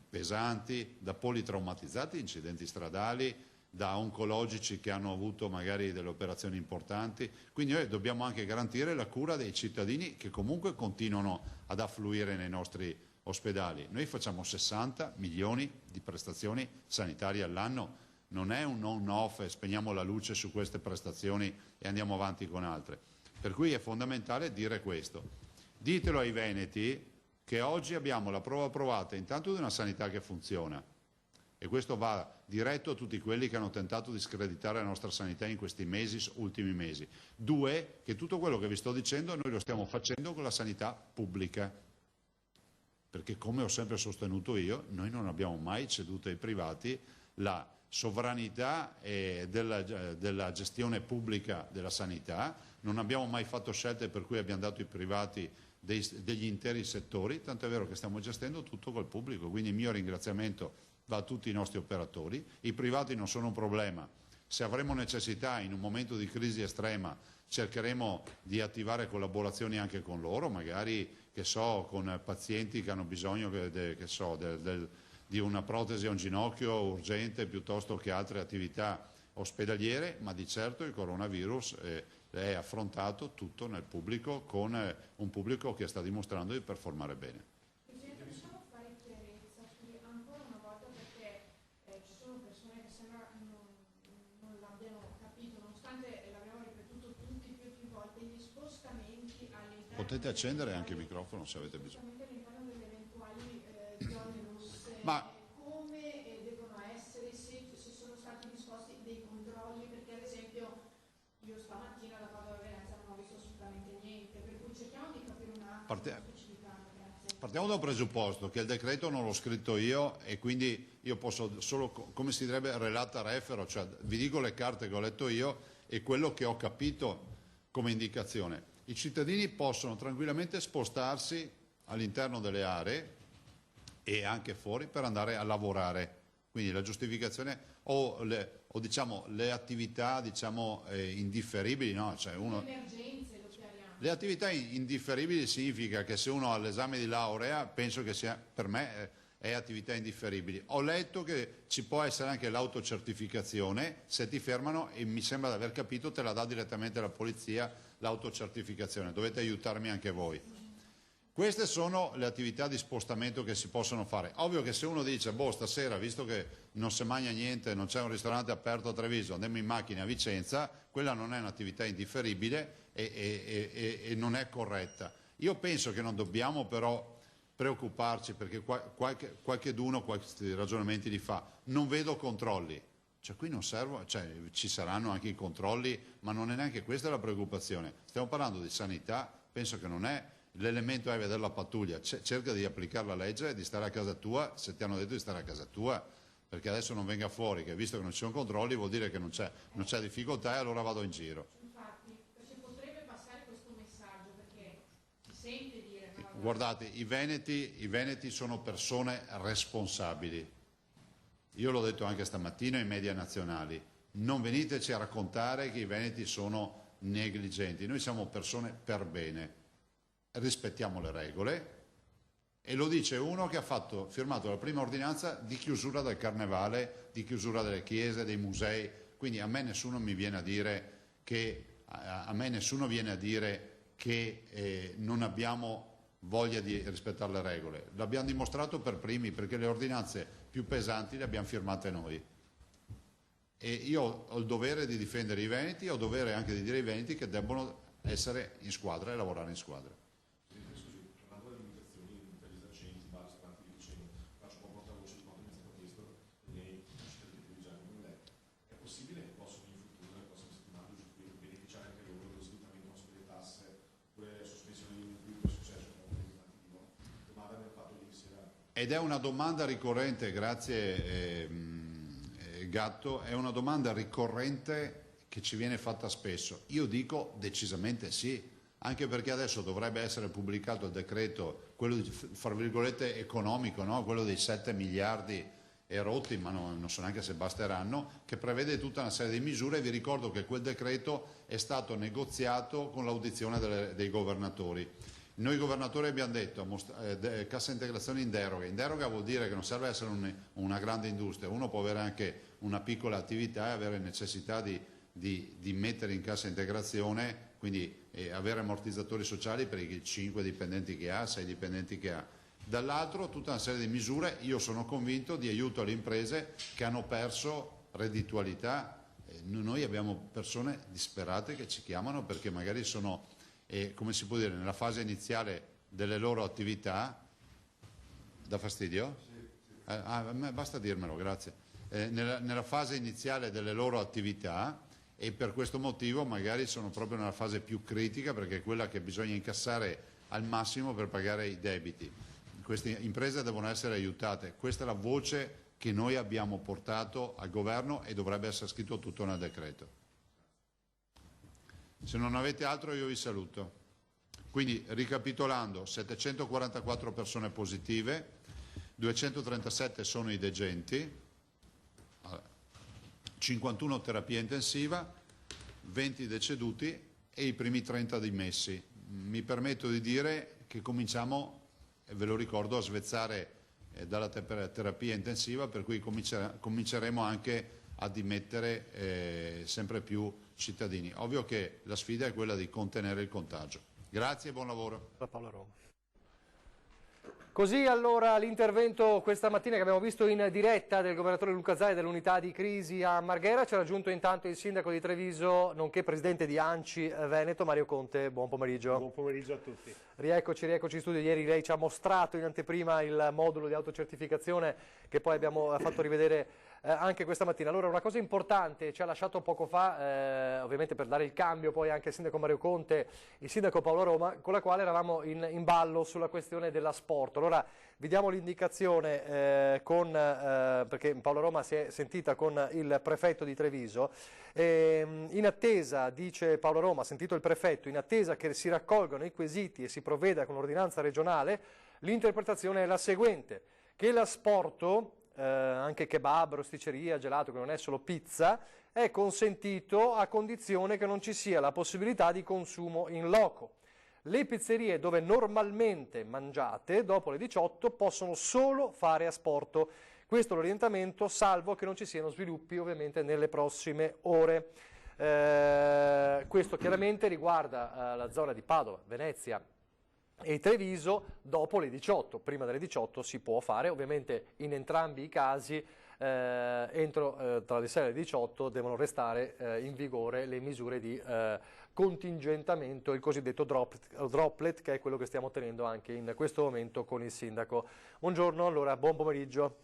pesanti, da politraumatizzati, incidenti stradali, da oncologici che hanno avuto magari delle operazioni importanti. Quindi noi dobbiamo anche garantire la cura dei cittadini che comunque continuano ad affluire nei nostri ospedali. Noi facciamo 60 milioni di prestazioni sanitarie all'anno, non è un on-off e spegniamo la luce su queste prestazioni e andiamo avanti con altre. Per cui è fondamentale dire questo. Ditelo ai veneti che oggi abbiamo la prova provata intanto di una sanità che funziona, e questo va diretto a tutti quelli che hanno tentato di screditare la nostra sanità in questi ultimi mesi. 2, che tutto quello che vi sto dicendo noi lo stiamo facendo con la sanità pubblica, perché come ho sempre sostenuto io, noi non abbiamo mai ceduto ai privati la sovranità della gestione pubblica della sanità, non abbiamo mai fatto scelte per cui abbiamo dato ai privati degli interi settori, tanto è vero che stiamo gestendo tutto col pubblico, quindi il mio ringraziamento va a tutti i nostri operatori. I privati non sono un problema, se avremo necessità in un momento di crisi estrema cercheremo di attivare collaborazioni anche con loro, magari che so, con pazienti che hanno bisogno di una protesi a un ginocchio urgente piuttosto che altre attività ospedaliere, ma di certo il coronavirus è affrontato tutto nel pubblico, con un pubblico che sta dimostrando di performare bene. Presidente, possiamo fare chiarezza ancora una volta, perché ci sono persone che sembra non l'abbiano capito, nonostante l'abbiamo ripetuto tutti più volte, gli spostamenti all'interno... Potete accendere anche il microfono se avete bisogno. All'interno delle eventuali zone rosse, Ma come devono essere, se sono stati disposti dei controlli, perché ad esempio io stamattina da Padova a Venezia non ho visto assolutamente niente, per cui cerchiamo di capire un attimo. Partiamo da un presupposto, che il decreto non l'ho scritto io e quindi io posso solo, come si direbbe, relata refero, cioè vi dico le carte che ho letto io e quello che ho capito come indicazione. I cittadini possono tranquillamente spostarsi all'interno delle aree e anche fuori per andare a lavorare, quindi la giustificazione o le attività indifferibili, no? Cioè le attività indifferibili significa che se uno ha l'esame di laurea, penso che sia, per me è attività indifferibili. Ho letto che ci può essere anche l'autocertificazione, se ti fermano, e mi sembra di aver capito te la dà direttamente la polizia l'autocertificazione, dovete aiutarmi anche voi. Queste sono le attività di spostamento che si possono fare. Ovvio che se uno dice, stasera, visto che non si mangia niente, non c'è un ristorante aperto a Treviso, andiamo in macchina a Vicenza, quella non è un'attività indifferibile e non è corretta. Io penso che non dobbiamo però preoccuparci, perché qualcheduno questi ragionamenti li fa. Non vedo controlli. Cioè qui non servono, ci saranno anche i controlli, ma non è neanche questa la preoccupazione. Stiamo parlando di sanità, penso che non è l'elemento è vedere la pattuglia, cerca di applicare la legge e di stare a casa tua, se ti hanno detto di stare a casa tua, perché adesso non venga fuori che visto che non ci sono controlli vuol dire che non c'è difficoltà e allora vado in giro. Infatti, si potrebbe passare questo messaggio, perché si sente dire... Guardate, i veneti sono persone responsabili. Io l'ho detto anche stamattina ai media nazionali, non veniteci a raccontare che i veneti sono negligenti, noi siamo persone per bene, rispettiamo le regole, e lo dice uno che ha firmato la prima ordinanza di chiusura del carnevale, di chiusura delle chiese, dei musei, quindi a me nessuno viene a dire che non abbiamo voglia di rispettare le regole. L'abbiamo dimostrato per primi, perché le ordinanze più pesanti le abbiamo firmate noi. E io ho il dovere di difendere i veneti, ho il dovere anche di dire ai veneti che debbono essere in squadra e lavorare in squadra. Ed è una domanda ricorrente, grazie Gatto, è una domanda ricorrente che ci viene fatta spesso. Io dico decisamente sì, anche perché adesso dovrebbe essere pubblicato il decreto, quello di, fra virgolette, economico, no? Quello dei 7 miliardi e rotti, ma non so neanche se basteranno, che prevede tutta una serie di misure. Vi ricordo che quel decreto è stato negoziato con l'audizione dei governatori. Noi governatori abbiamo detto cassa integrazione in deroga. In deroga vuol dire che non serve essere una grande industria, uno può avere anche una piccola attività e avere necessità di mettere in cassa integrazione, quindi avere ammortizzatori sociali per i 5 dipendenti che ha, 6 dipendenti che ha. Dall'altro tutta una serie di misure, io sono convinto, di aiuto alle imprese che hanno perso redditualità. Noi abbiamo persone disperate che ci chiamano perché magari sono, come si può dire, nella fase iniziale delle loro attività. Dà fastidio? Sì. Basta dirmelo, grazie. Nella fase iniziale delle loro attività, e per questo motivo magari sono proprio nella fase più critica, perché è quella che bisogna incassare al massimo per pagare i debiti. Queste imprese devono essere aiutate. Questa è la voce che noi abbiamo portato al governo e dovrebbe essere scritto tutto nel decreto. Se non avete altro io vi saluto. Quindi, ricapitolando, 744 persone positive, 237 sono i degenti, 51 terapia intensiva, 20 deceduti e i primi 30 dimessi. Mi permetto di dire che cominciamo, e ve lo ricordo, a svezzare dalla terapia intensiva, per cui cominceremo anche a dimettere sempre più cittadini. Ovvio che la sfida è quella di contenere il contagio. Grazie e buon lavoro. Da Paola Roma. Così allora l'intervento questa mattina che abbiamo visto in diretta del governatore Luca Zaia dell'unità di crisi a Marghera. Ci ha raggiunto intanto il sindaco di Treviso, nonché presidente di ANCI Veneto, Mario Conte. Buon pomeriggio. Buon pomeriggio a tutti. Rieccoci in studio. Ieri lei ci ha mostrato in anteprima il modulo di autocertificazione che poi abbiamo fatto rivedere anche questa mattina. Allora, una cosa importante ci ha lasciato poco fa, ovviamente per dare il cambio poi anche al sindaco Mario Conte, il sindaco Paola Roma, con la quale eravamo in ballo sulla questione dell'asporto. Allora, vi diamo l'indicazione perché Paola Roma si è sentita con il prefetto di Treviso. In attesa, dice Paola Roma, ha sentito il prefetto, in attesa che si raccolgano i quesiti e si provveda con ordinanza regionale, l'interpretazione è la seguente: che l'asporto, anche kebab, rosticceria, gelato, che non è solo pizza, è consentito a condizione che non ci sia la possibilità di consumo in loco. Le pizzerie dove normalmente mangiate dopo le 18 possono solo fare asporto. Questo è l'orientamento, salvo che non ci siano sviluppi ovviamente nelle prossime ore. Questo chiaramente riguarda la zona di Padova, Venezia e Treviso dopo le 18. Prima delle 18 si può fare, ovviamente in entrambi i casi tra le 6 e le 18 devono restare in vigore le misure di contingentamento, il cosiddetto droplet, che è quello che stiamo tenendo anche in questo momento con il sindaco. Buongiorno, allora buon pomeriggio.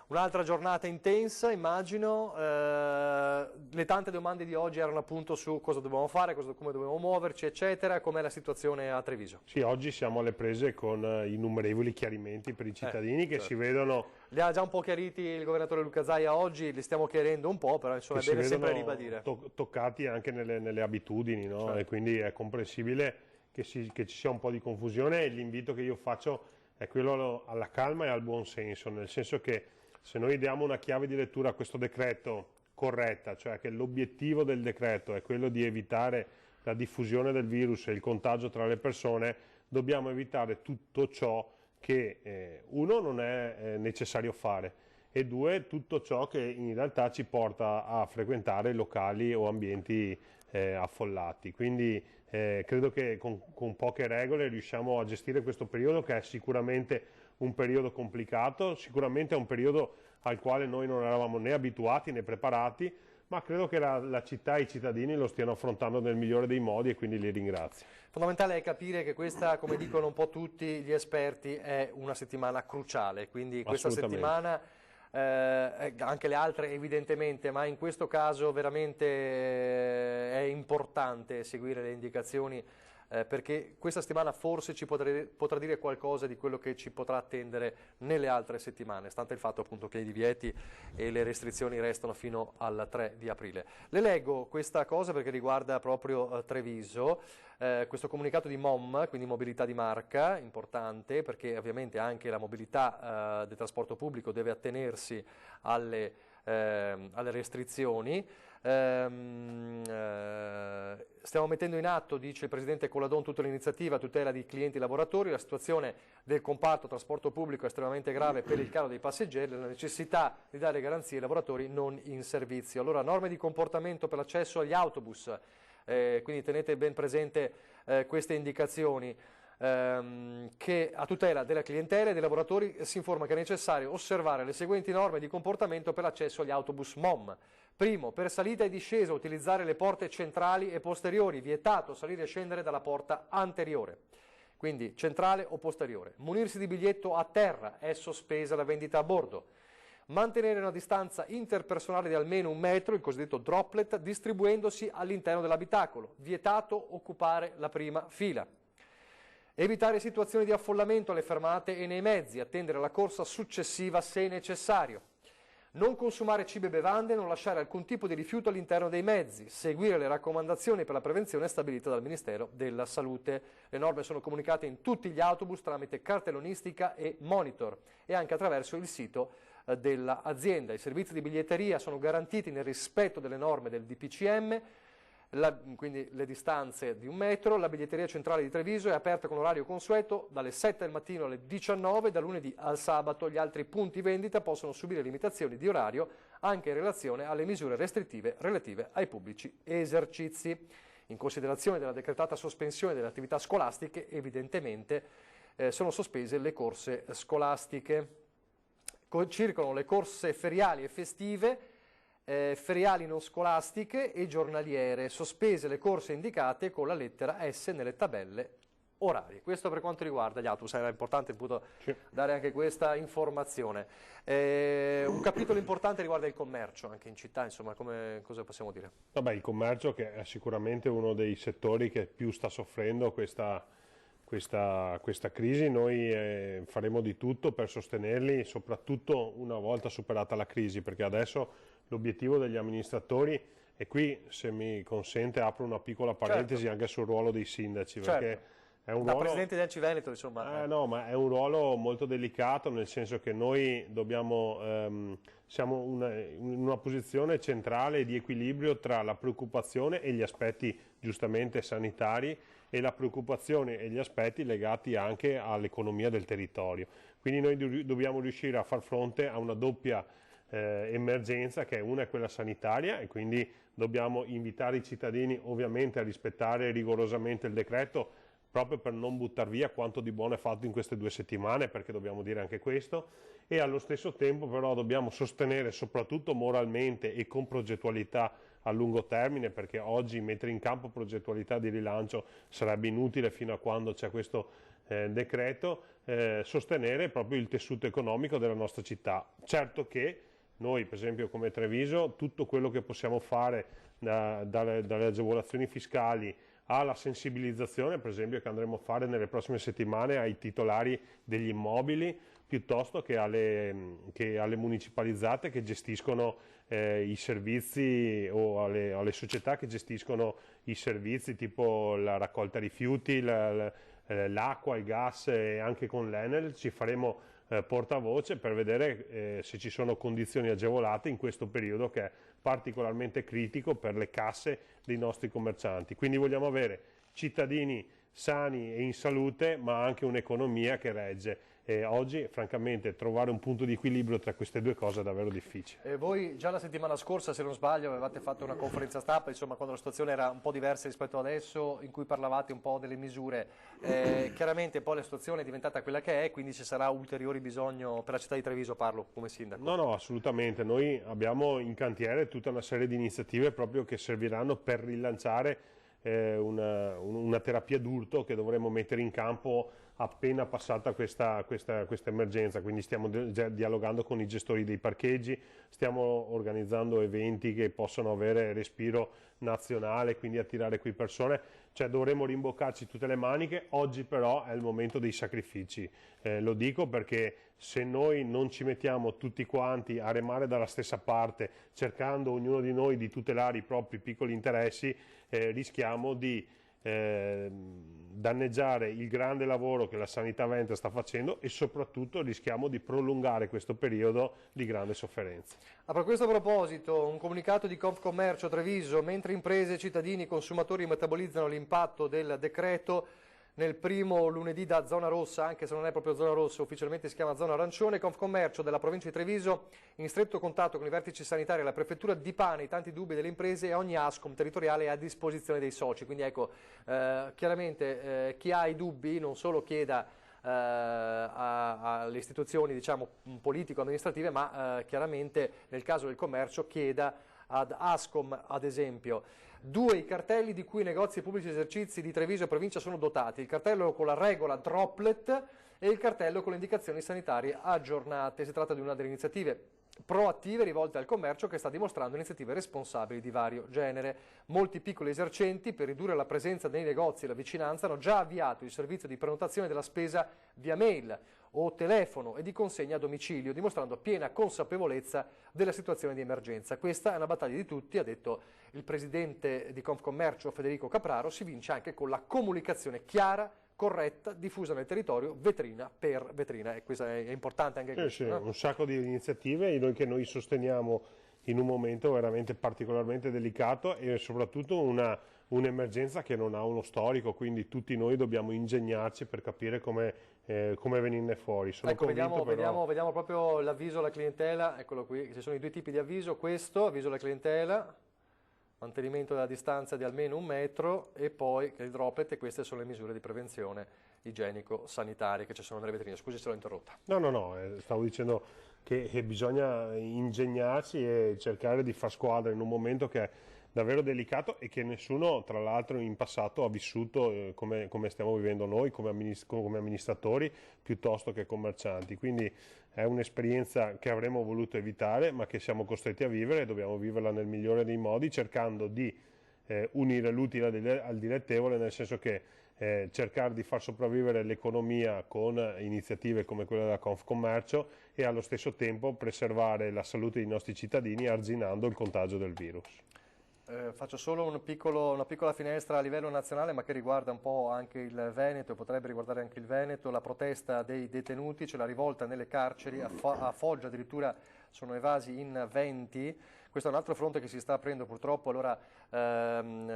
Un'altra giornata intensa, immagino. Le tante domande di oggi erano appunto su cosa dobbiamo fare, come dobbiamo muoverci, eccetera. Com'è la situazione a Treviso? Sì, oggi siamo alle prese con innumerevoli chiarimenti per i cittadini che certo. si vedono... Li ha già un po' chiariti il governatore Luca Zaia oggi, li stiamo chiarendo un po', però insomma è bene sempre ribadire. Toccati anche nelle abitudini, no? Certo. E quindi è comprensibile che ci sia un po' di confusione, e l'invito che io faccio è quello alla calma e al buon senso, nel senso che se noi diamo una chiave di lettura a questo decreto corretta, cioè che l'obiettivo del decreto è quello di evitare la diffusione del virus e il contagio tra le persone, dobbiamo evitare tutto ciò che uno non è necessario fare, e due tutto ciò che in realtà ci porta a frequentare locali o ambienti affollati. Quindi credo che con poche regole riusciamo a gestire questo periodo, che è sicuramente un periodo complicato, sicuramente è un periodo al quale noi non eravamo né abituati né preparati, ma credo che la città e i cittadini lo stiano affrontando nel migliore dei modi, e quindi li ringrazio. Fondamentale è capire che questa, come dicono un po' tutti gli esperti, è una settimana cruciale, quindi questa settimana, anche le altre evidentemente, ma in questo caso veramente è importante seguire le indicazioni perché questa settimana forse ci potrà dire qualcosa di quello che ci potrà attendere nelle altre settimane, stante il fatto appunto che i divieti e le restrizioni restano fino al 3 di aprile. Le leggo questa cosa perché riguarda proprio Treviso, questo comunicato di MOM, quindi mobilità di marca, importante perché ovviamente anche la mobilità del trasporto pubblico deve attenersi alle restrizioni. Stiamo mettendo in atto, dice il Presidente Colladon, tutta l'iniziativa a tutela di clienti e lavoratori. La situazione del comparto trasporto pubblico è estremamente grave per il calo dei passeggeri e la necessità di dare garanzie ai lavoratori non in servizio. Allora, norme di comportamento per l'accesso agli autobus, quindi tenete ben presente queste indicazioni. Che a tutela della clientela e dei lavoratori si informa che è necessario osservare le seguenti norme di comportamento per l'accesso agli autobus MOM. Primo, per salita e discesa utilizzare le porte centrali e posteriori, vietato salire e scendere dalla porta anteriore, quindi centrale o posteriore. Munirsi di biglietto a terra, è sospesa la vendita a bordo. Mantenere una distanza interpersonale di almeno 1 metro, il cosiddetto droplet, distribuendosi all'interno dell'abitacolo, vietato occupare la prima fila. Evitare situazioni di affollamento alle fermate e nei mezzi, attendere la corsa successiva se necessario. Non consumare cibi e bevande, non lasciare alcun tipo di rifiuto all'interno dei mezzi, seguire le raccomandazioni per la prevenzione stabilite dal Ministero della Salute. Le norme sono comunicate in tutti gli autobus tramite cartellonistica e monitor e anche attraverso il sito dell'azienda. I servizi di biglietteria sono garantiti nel rispetto delle norme del DPCM, quindi le distanze di 1 metro. La biglietteria centrale di Treviso è aperta con orario consueto dalle 7 del mattino alle 19, da lunedì al sabato. Gli altri punti vendita possono subire limitazioni di orario anche in relazione alle misure restrittive relative ai pubblici esercizi. In considerazione della decretata sospensione delle attività scolastiche, evidentemente sono sospese le corse scolastiche. Circolano le corse feriali e festive, feriali non scolastiche e giornaliere, sospese le corse indicate con la lettera S nelle tabelle orarie. Questo per quanto riguarda gli autobus, era importante appunto dare anche questa informazione. Un capitolo importante riguarda il commercio, anche in città, insomma, cosa possiamo dire? Vabbè, il commercio che è sicuramente uno dei settori che più sta soffrendo questa crisi. Noi faremo di tutto per sostenerli, soprattutto una volta superata la crisi, perché adesso l'obiettivo degli amministratori, e qui se mi consente apro una piccola parentesi anche sul ruolo dei sindaci, perché è un ruolo, Presidente di Enci Veneto, insomma. No, ma è un ruolo molto delicato, nel senso che noi siamo in una posizione centrale di equilibrio tra la preoccupazione e gli aspetti giustamente sanitari e la preoccupazione e gli aspetti legati anche all'economia del territorio. Quindi noi dobbiamo riuscire a far fronte a una doppia emergenza, che una è quella sanitaria, e quindi dobbiamo invitare i cittadini ovviamente a rispettare rigorosamente il decreto, proprio per non buttar via quanto di buono è fatto in queste 2 settimane, perché dobbiamo dire anche questo, e allo stesso tempo però dobbiamo sostenere soprattutto moralmente e con progettualità a lungo termine, perché oggi mettere in campo progettualità di rilancio sarebbe inutile fino a quando c'è questo decreto, sostenere proprio il tessuto economico della nostra città. Certo che noi, per esempio come Treviso, tutto quello che possiamo fare dalle agevolazioni fiscali alla sensibilizzazione, per esempio, che andremo a fare nelle prossime settimane ai titolari degli immobili, piuttosto che alle municipalizzate che gestiscono i servizi, o alle società che gestiscono i servizi tipo la raccolta rifiuti, l'acqua, il gas, e anche con l'Enel ci faremo portavoce per vedere se ci sono condizioni agevolate in questo periodo che è particolarmente critico per le casse dei nostri commercianti. Quindi vogliamo avere cittadini sani e in salute, ma anche un'economia che regge. E oggi, francamente, trovare un punto di equilibrio tra queste 2 cose è davvero difficile. Voi già la settimana scorsa, se non sbaglio, avevate fatto una conferenza stampa, insomma, quando la situazione era un po' diversa rispetto ad adesso, in cui parlavate un po' delle misure. Chiaramente poi la situazione è diventata quella che è, quindi ci sarà ulteriore bisogno per la città di Treviso, parlo come sindaco. No, assolutamente. Noi abbiamo in cantiere tutta una serie di iniziative proprio che serviranno per rilanciare una terapia d'urto che dovremo mettere in campo appena passata questa emergenza. Quindi stiamo già dialogando con i gestori dei parcheggi, stiamo organizzando eventi che possano avere respiro nazionale, quindi attirare qui persone, cioè dovremmo rimboccarci tutte le maniche. Oggi però è il momento dei sacrifici, lo dico perché se noi non ci mettiamo tutti quanti a remare dalla stessa parte, cercando ognuno di noi di tutelare i propri piccoli interessi, rischiamo di danneggiare il grande lavoro che la sanità veneta sta facendo e soprattutto rischiamo di prolungare questo periodo di grande sofferenza. A questo proposito, un comunicato di Confcommercio Treviso: mentre imprese, cittadini e consumatori metabolizzano l'impatto del decreto nel primo lunedì da zona rossa, anche se non è proprio zona rossa, ufficialmente si chiama zona arancione, Confcommercio della provincia di Treviso, in stretto contatto con i vertici sanitari e la prefettura, dipana i tanti dubbi delle imprese e ogni ASCOM territoriale è a disposizione dei soci. Quindi ecco, chiaramente chi ha i dubbi non solo chieda alle istituzioni, diciamo, politico-amministrative, ma chiaramente nel caso del commercio chieda ad ASCOM, ad esempio. 2 i cartelli di cui i negozi e pubblici esercizi di Treviso e provincia sono dotati: il cartello con la regola droplet e il cartello con le indicazioni sanitarie aggiornate. Si tratta di una delle iniziative proattive rivolte al commercio che sta dimostrando iniziative responsabili di vario genere. Molti piccoli esercenti, per ridurre la presenza nei negozi e la vicinanza, hanno già avviato il servizio di prenotazione della spesa via mail o telefono e di consegna a domicilio, dimostrando piena consapevolezza della situazione di emergenza. Questa è una battaglia di tutti, ha detto il presidente di Confcommercio Federico Capraro. Si vince anche con la comunicazione chiara, corretta, diffusa nel territorio, vetrina per vetrina, e questo è importante anche questo. Sì, un sacco di iniziative che noi sosteniamo in un momento veramente particolarmente delicato e soprattutto un'emergenza che non ha uno storico, quindi tutti noi dobbiamo ingegnarci per capire come venirne fuori. Sono ecco, convinto vediamo proprio l'avviso alla clientela, eccolo qui, ci sono i 2 tipi di avviso: questo, avviso alla clientela, mantenimento della distanza di almeno 1 metro, e poi il droplet, e queste sono le misure di prevenzione igienico-sanitarie che ci sono nelle vetrine. Scusi se l'ho interrotta. No, stavo dicendo che bisogna ingegnarsi e cercare di far squadra in un momento che è davvero delicato e che nessuno, tra l'altro, in passato ha vissuto come stiamo vivendo noi come amministratori piuttosto che commercianti. Quindi è un'esperienza che avremmo voluto evitare, ma che siamo costretti a vivere, e dobbiamo viverla nel migliore dei modi, cercando di unire l'utile al dilettevole, nel senso che cercare di far sopravvivere l'economia con iniziative come quella della Confcommercio e allo stesso tempo preservare la salute dei nostri cittadini arginando il contagio del virus. Faccio solo una piccola finestra a livello nazionale, ma che riguarda un po' anche il Veneto, potrebbe riguardare anche il Veneto. La protesta dei detenuti, c'è la rivolta nelle carceri, a Foggia addirittura sono evasi in 20. Questo è un altro fronte che si sta aprendo purtroppo. Allora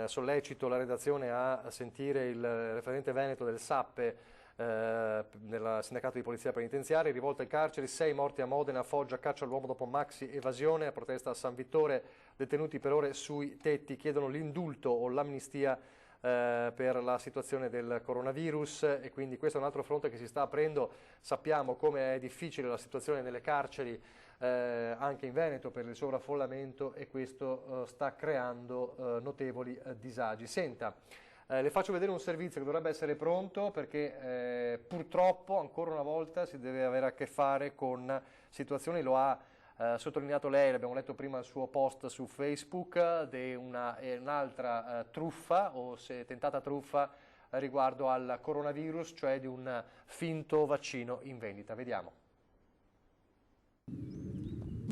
sollecito la redazione a sentire il referente veneto del SAPPE, nel sindacato di polizia penitenziaria. Rivolta ai carceri, 6 morti a Modena, Foggia, caccia all'uomo dopo maxi evasione, protesta a San Vittore, detenuti per ore sui tetti, chiedono l'indulto o l'amnistia per la situazione del coronavirus, e quindi questo è un altro fronte che si sta aprendo. Sappiamo come è difficile la situazione nelle carceri anche in Veneto per il sovraffollamento, e questo sta creando notevoli disagi. Senta, le faccio vedere un servizio che dovrebbe essere pronto, perché purtroppo ancora una volta si deve avere a che fare con situazioni, lo ha sottolineato lei, l'abbiamo letto prima il suo post su Facebook, di un'altra truffa o tentata truffa riguardo al coronavirus, cioè di un finto vaccino in vendita. Vediamo.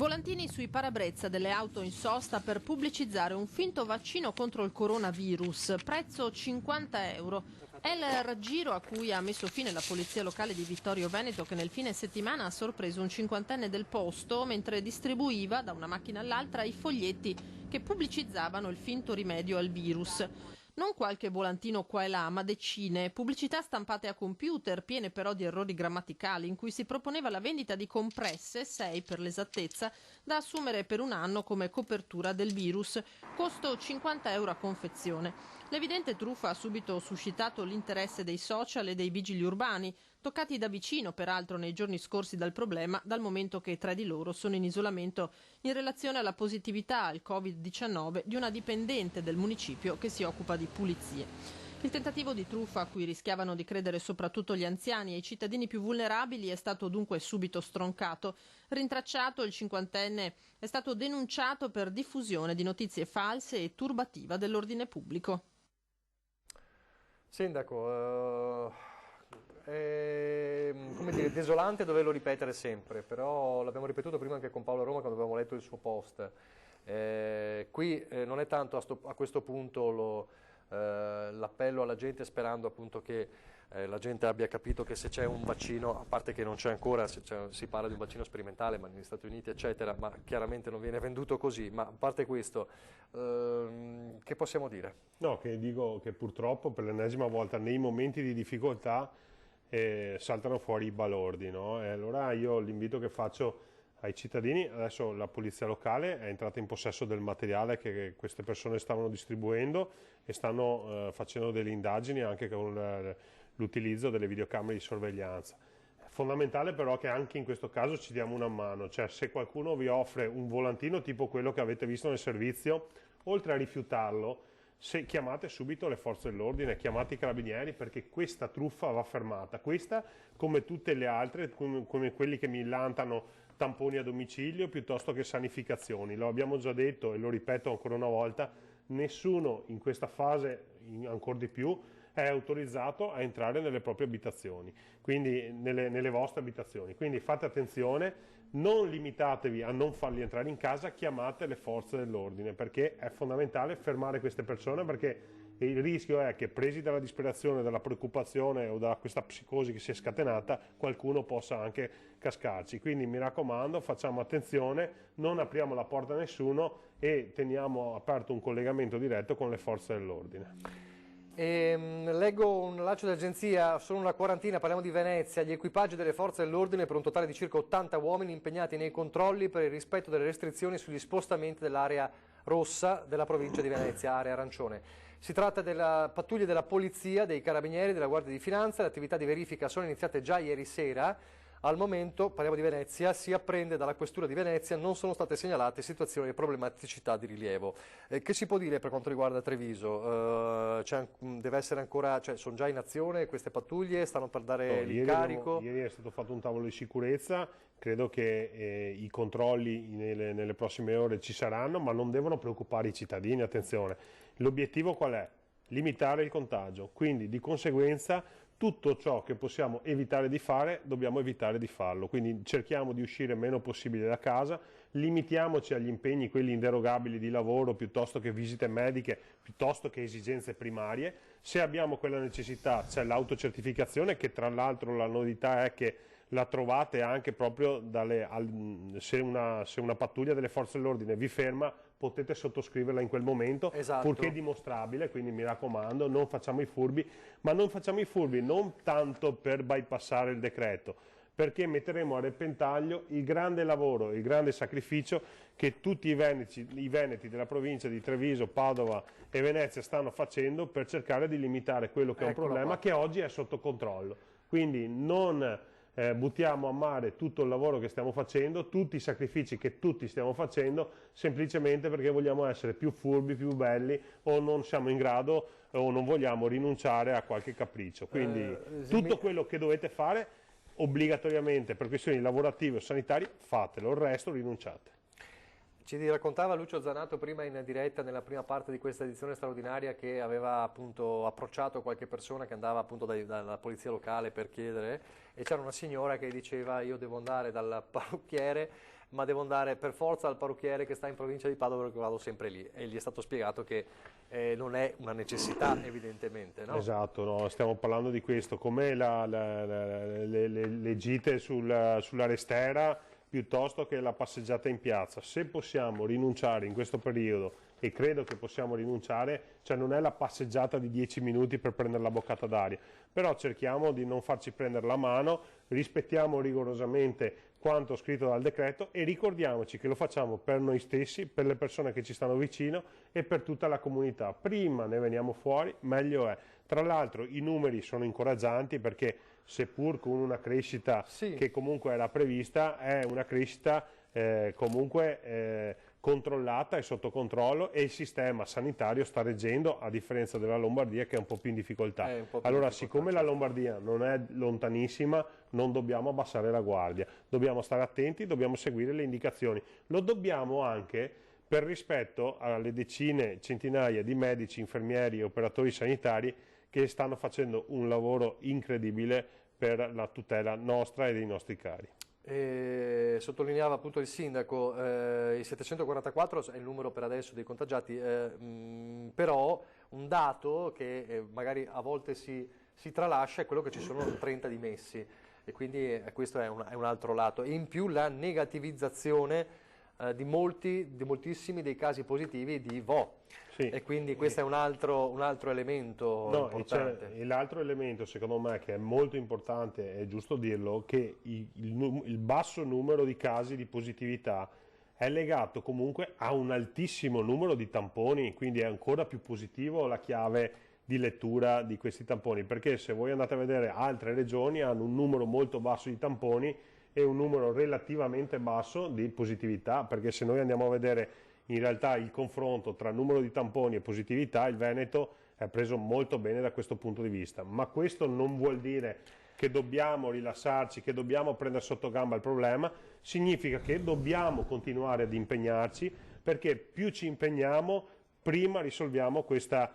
Volantini sui parabrezza delle auto in sosta per pubblicizzare un finto vaccino contro il coronavirus, prezzo 50 euro. È il raggiro a cui ha messo fine la polizia locale di Vittorio Veneto, che nel fine settimana ha sorpreso un 50enne del posto mentre distribuiva da una macchina all'altra i foglietti che pubblicizzavano il finto rimedio al virus. Non qualche volantino qua e là, ma decine, pubblicità stampate a computer, piene però di errori grammaticali, in cui si proponeva la vendita di compresse, 6 per l'esattezza, da assumere per un anno come copertura del virus, costo 50 euro a confezione. L'evidente truffa ha subito suscitato l'interesse dei social e dei vigili urbani, toccati da vicino peraltro nei giorni scorsi dal problema, dal momento che 3 di loro sono in isolamento in relazione alla positività al Covid-19 di una dipendente del municipio che si occupa di pulizie. Il tentativo di truffa a cui rischiavano di credere soprattutto gli anziani e i cittadini più vulnerabili è stato dunque subito stroncato. Rintracciato, il cinquantenne è stato denunciato per diffusione di notizie false e turbativa dell'ordine pubblico. Sindaco, come dire, desolante doverlo ripetere sempre, però l'abbiamo ripetuto prima anche con Paolo Roma quando avevamo letto il suo post. Qui non è tanto a questo punto l'appello alla gente, sperando appunto che la gente abbia capito che se c'è un vaccino, a parte che non c'è ancora, si parla di un vaccino sperimentale ma negli Stati Uniti eccetera, ma chiaramente non viene venduto così, ma a parte questo che possiamo dire? No, che dico che purtroppo per l'ennesima volta nei momenti di difficoltà saltano fuori i balordi, no? E allora io l'invito che faccio ai cittadini, adesso la polizia locale è entrata in possesso del materiale che queste persone stavano distribuendo e stanno facendo delle indagini anche con l'utilizzo delle videocamere di sorveglianza. È fondamentale però che anche in questo caso ci diamo una mano, cioè se qualcuno vi offre un volantino tipo quello che avete visto nel servizio, oltre a rifiutarlo, se chiamate subito le forze dell'ordine, chiamate i carabinieri, perché questa truffa va fermata. Questa, come tutte le altre, come quelli che millantano tamponi a domicilio piuttosto che sanificazioni. Lo abbiamo già detto e lo ripeto ancora una volta, nessuno in questa fase, ancora di più, è autorizzato a entrare nelle proprie abitazioni, quindi nelle vostre abitazioni. Quindi fate attenzione, non limitatevi a non farli entrare in casa, chiamate le forze dell'ordine, perché è fondamentale fermare queste persone, perché il rischio è che, presi dalla disperazione, dalla preoccupazione o da questa psicosi che si è scatenata, qualcuno possa anche cascarci. Quindi mi raccomando, facciamo attenzione, non apriamo la porta a nessuno e teniamo aperto un collegamento diretto con le forze dell'ordine. Leggo un lancio dell'agenzia, sono una quarantina, parliamo di Venezia, gli equipaggi delle forze dell'ordine per un totale di circa 80 uomini impegnati nei controlli per il rispetto delle restrizioni sugli spostamenti dell'area rossa della provincia di Venezia, area arancione. Si tratta della pattuglia della polizia, dei carabinieri, della Guardia di Finanza. Le attività di verifica sono iniziate già ieri sera. Al momento, parliamo di Venezia, si apprende dalla Questura di Venezia, non sono state segnalate situazioni di problematicità di rilievo. Che si può dire per quanto riguarda Treviso? Deve essere ancora, sono già in azione queste pattuglie, stanno per dare l'incarico? Ieri è stato fatto un tavolo di sicurezza, credo che i controlli nelle prossime ore ci saranno, ma non devono preoccupare i cittadini, attenzione. L'obiettivo qual è? Limitare il contagio, quindi di conseguenza tutto ciò che possiamo evitare di fare, dobbiamo evitare di farlo, quindi cerchiamo di uscire il meno possibile da casa, limitiamoci agli impegni, quelli inderogabili di lavoro, piuttosto che visite mediche, piuttosto che esigenze primarie. Se abbiamo quella necessità c'è l'autocertificazione, che tra l'altro la novità è che la trovate anche proprio se una pattuglia delle forze dell'ordine vi ferma, potete sottoscriverla in quel momento, esatto, purché dimostrabile, quindi mi raccomando, non facciamo i furbi, ma non facciamo i furbi non tanto per bypassare il decreto, perché metteremo a repentaglio il grande lavoro, il grande sacrificio che tutti i veneti della provincia di Treviso, Padova e Venezia stanno facendo per cercare di limitare quello che è un problema che oggi è sotto controllo. Quindi non buttiamo a mare tutto il lavoro che stiamo facendo, tutti i sacrifici che tutti stiamo facendo, semplicemente perché vogliamo essere più furbi, più belli, o non siamo in grado o non vogliamo rinunciare a qualche capriccio. Quindi tutto quello che dovete fare obbligatoriamente per questioni lavorative o sanitarie, fatelo, il resto rinunciate. Ci raccontava Lucio Zanato prima in diretta nella prima parte di questa edizione straordinaria che aveva appunto approcciato qualche persona che andava appunto dalla polizia locale per chiedere, e c'era una signora che diceva: io devo andare dal parrucchiere, ma devo andare per forza al parrucchiere che sta in provincia di Padova perché vado sempre lì, e gli è stato spiegato che non è una necessità evidentemente, no? Esatto, no, stiamo parlando di questo, come le gite sulla Restera piuttosto che la passeggiata in piazza. Se possiamo rinunciare in questo periodo, e credo che possiamo rinunciare, cioè non è la passeggiata di 10 minuti per prendere la boccata d'aria, però cerchiamo di non farci prendere la mano, rispettiamo rigorosamente quanto scritto dal decreto e ricordiamoci che lo facciamo per noi stessi, per le persone che ci stanno vicino e per tutta la comunità. Prima ne veniamo fuori, meglio è. Tra l'altro i numeri sono incoraggianti, perché seppur con una crescita che comunque era prevista, è una crescita comunque controllata e sotto controllo, e il sistema sanitario sta reggendo, a differenza della Lombardia che è un po' più in difficoltà. Allora, siccome la Lombardia non è lontanissima, non dobbiamo abbassare la guardia, dobbiamo stare attenti, dobbiamo seguire le indicazioni. Lo dobbiamo anche per rispetto alle decine, centinaia di medici, infermieri e operatori sanitari che stanno facendo un lavoro incredibile per la tutela nostra e dei nostri cari. Sottolineava appunto il sindaco, i 744 è il numero per adesso dei contagiati, però un dato che magari a volte si tralascia è quello che ci sono 30 dimessi, e quindi questo è un altro lato. E in più la negativizzazione di moltissimi dei casi positivi di VO. Sì. E quindi questo è un altro elemento importante. E l'altro elemento, secondo me, che è molto importante, è giusto dirlo, che il basso numero di casi di positività è legato comunque a un altissimo numero di tamponi, quindi è ancora più positivo la chiave di lettura di questi tamponi, perché se voi andate a vedere altre regioni hanno un numero molto basso di tamponi e un numero relativamente basso di positività, perché se noi andiamo a vedere in realtà il confronto tra numero di tamponi e positività, il Veneto è preso molto bene da questo punto di vista, ma questo non vuol dire che dobbiamo rilassarci, che dobbiamo prendere sotto gamba il problema, significa che dobbiamo continuare ad impegnarci, perché più ci impegniamo, prima risolviamo questa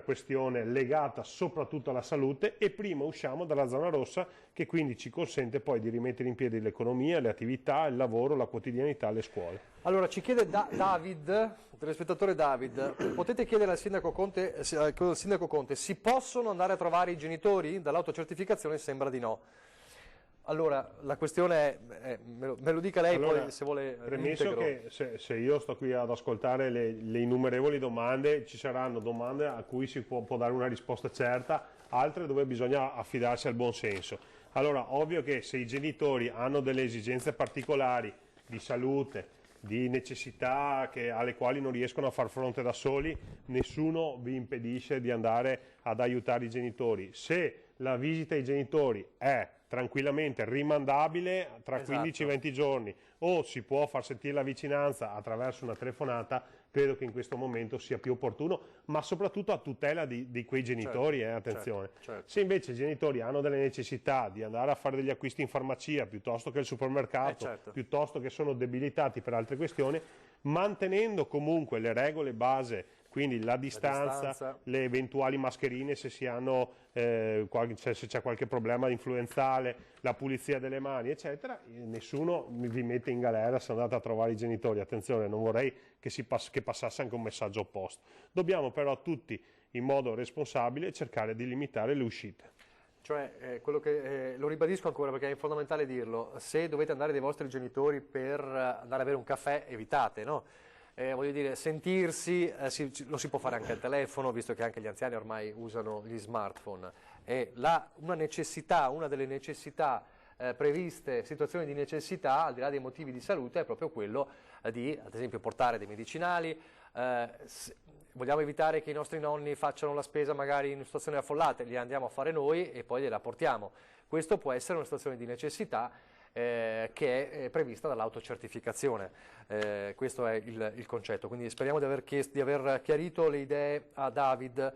questione legata soprattutto alla salute, e prima usciamo dalla zona rossa, che quindi ci consente poi di rimettere in piedi l'economia, le attività, il lavoro, la quotidianità, le scuole. Allora ci chiede David, telespettatore David, potete chiedere al sindaco Conte, si possono andare a trovare i genitori? Dall'autocertificazione sembra di no. Allora, la questione è me lo dica lei, allora, poi se vuole. Premesso che se io sto qui ad ascoltare le innumerevoli domande, ci saranno domande a cui si può dare una risposta certa, altre dove bisogna affidarsi al buon senso. Allora, ovvio che se i genitori hanno delle esigenze particolari di salute, di necessità alle quali non riescono a far fronte da soli, nessuno vi impedisce di andare ad aiutare i genitori. Se la visita ai genitori è tranquillamente rimandabile tra 15-20 giorni, o si può far sentire la vicinanza attraverso una telefonata, credo che in questo momento sia più opportuno, ma soprattutto a tutela di quei genitori, attenzione. Certo. Se invece i genitori hanno delle necessità di andare a fare degli acquisti in farmacia piuttosto che al supermercato, piuttosto che sono debilitati per altre questioni, mantenendo comunque le regole base, quindi la distanza, le eventuali mascherine se si hanno, se c'è qualche problema influenzale, la pulizia delle mani, eccetera, nessuno vi mette in galera se andate a trovare i genitori. Attenzione, non vorrei che passasse anche un messaggio opposto. Dobbiamo però tutti, in modo responsabile, cercare di limitare le uscite. Cioè, quello che lo ribadisco ancora perché è fondamentale dirlo, se dovete andare dai vostri genitori per andare a bere un caffè, evitate, no? Voglio dire, sentirsi lo si può fare anche al telefono, visto che anche gli anziani ormai usano gli smartphone. Una delle necessità previste, situazioni di necessità, al di là dei motivi di salute, è proprio quello di, ad esempio, portare dei medicinali. Vogliamo evitare che i nostri nonni facciano la spesa magari in situazioni affollate, li andiamo a fare noi e poi gliela portiamo. Questo può essere una situazione di necessità che è prevista dall'autocertificazione. Questo è il concetto, quindi speriamo di aver chiarito le idee a David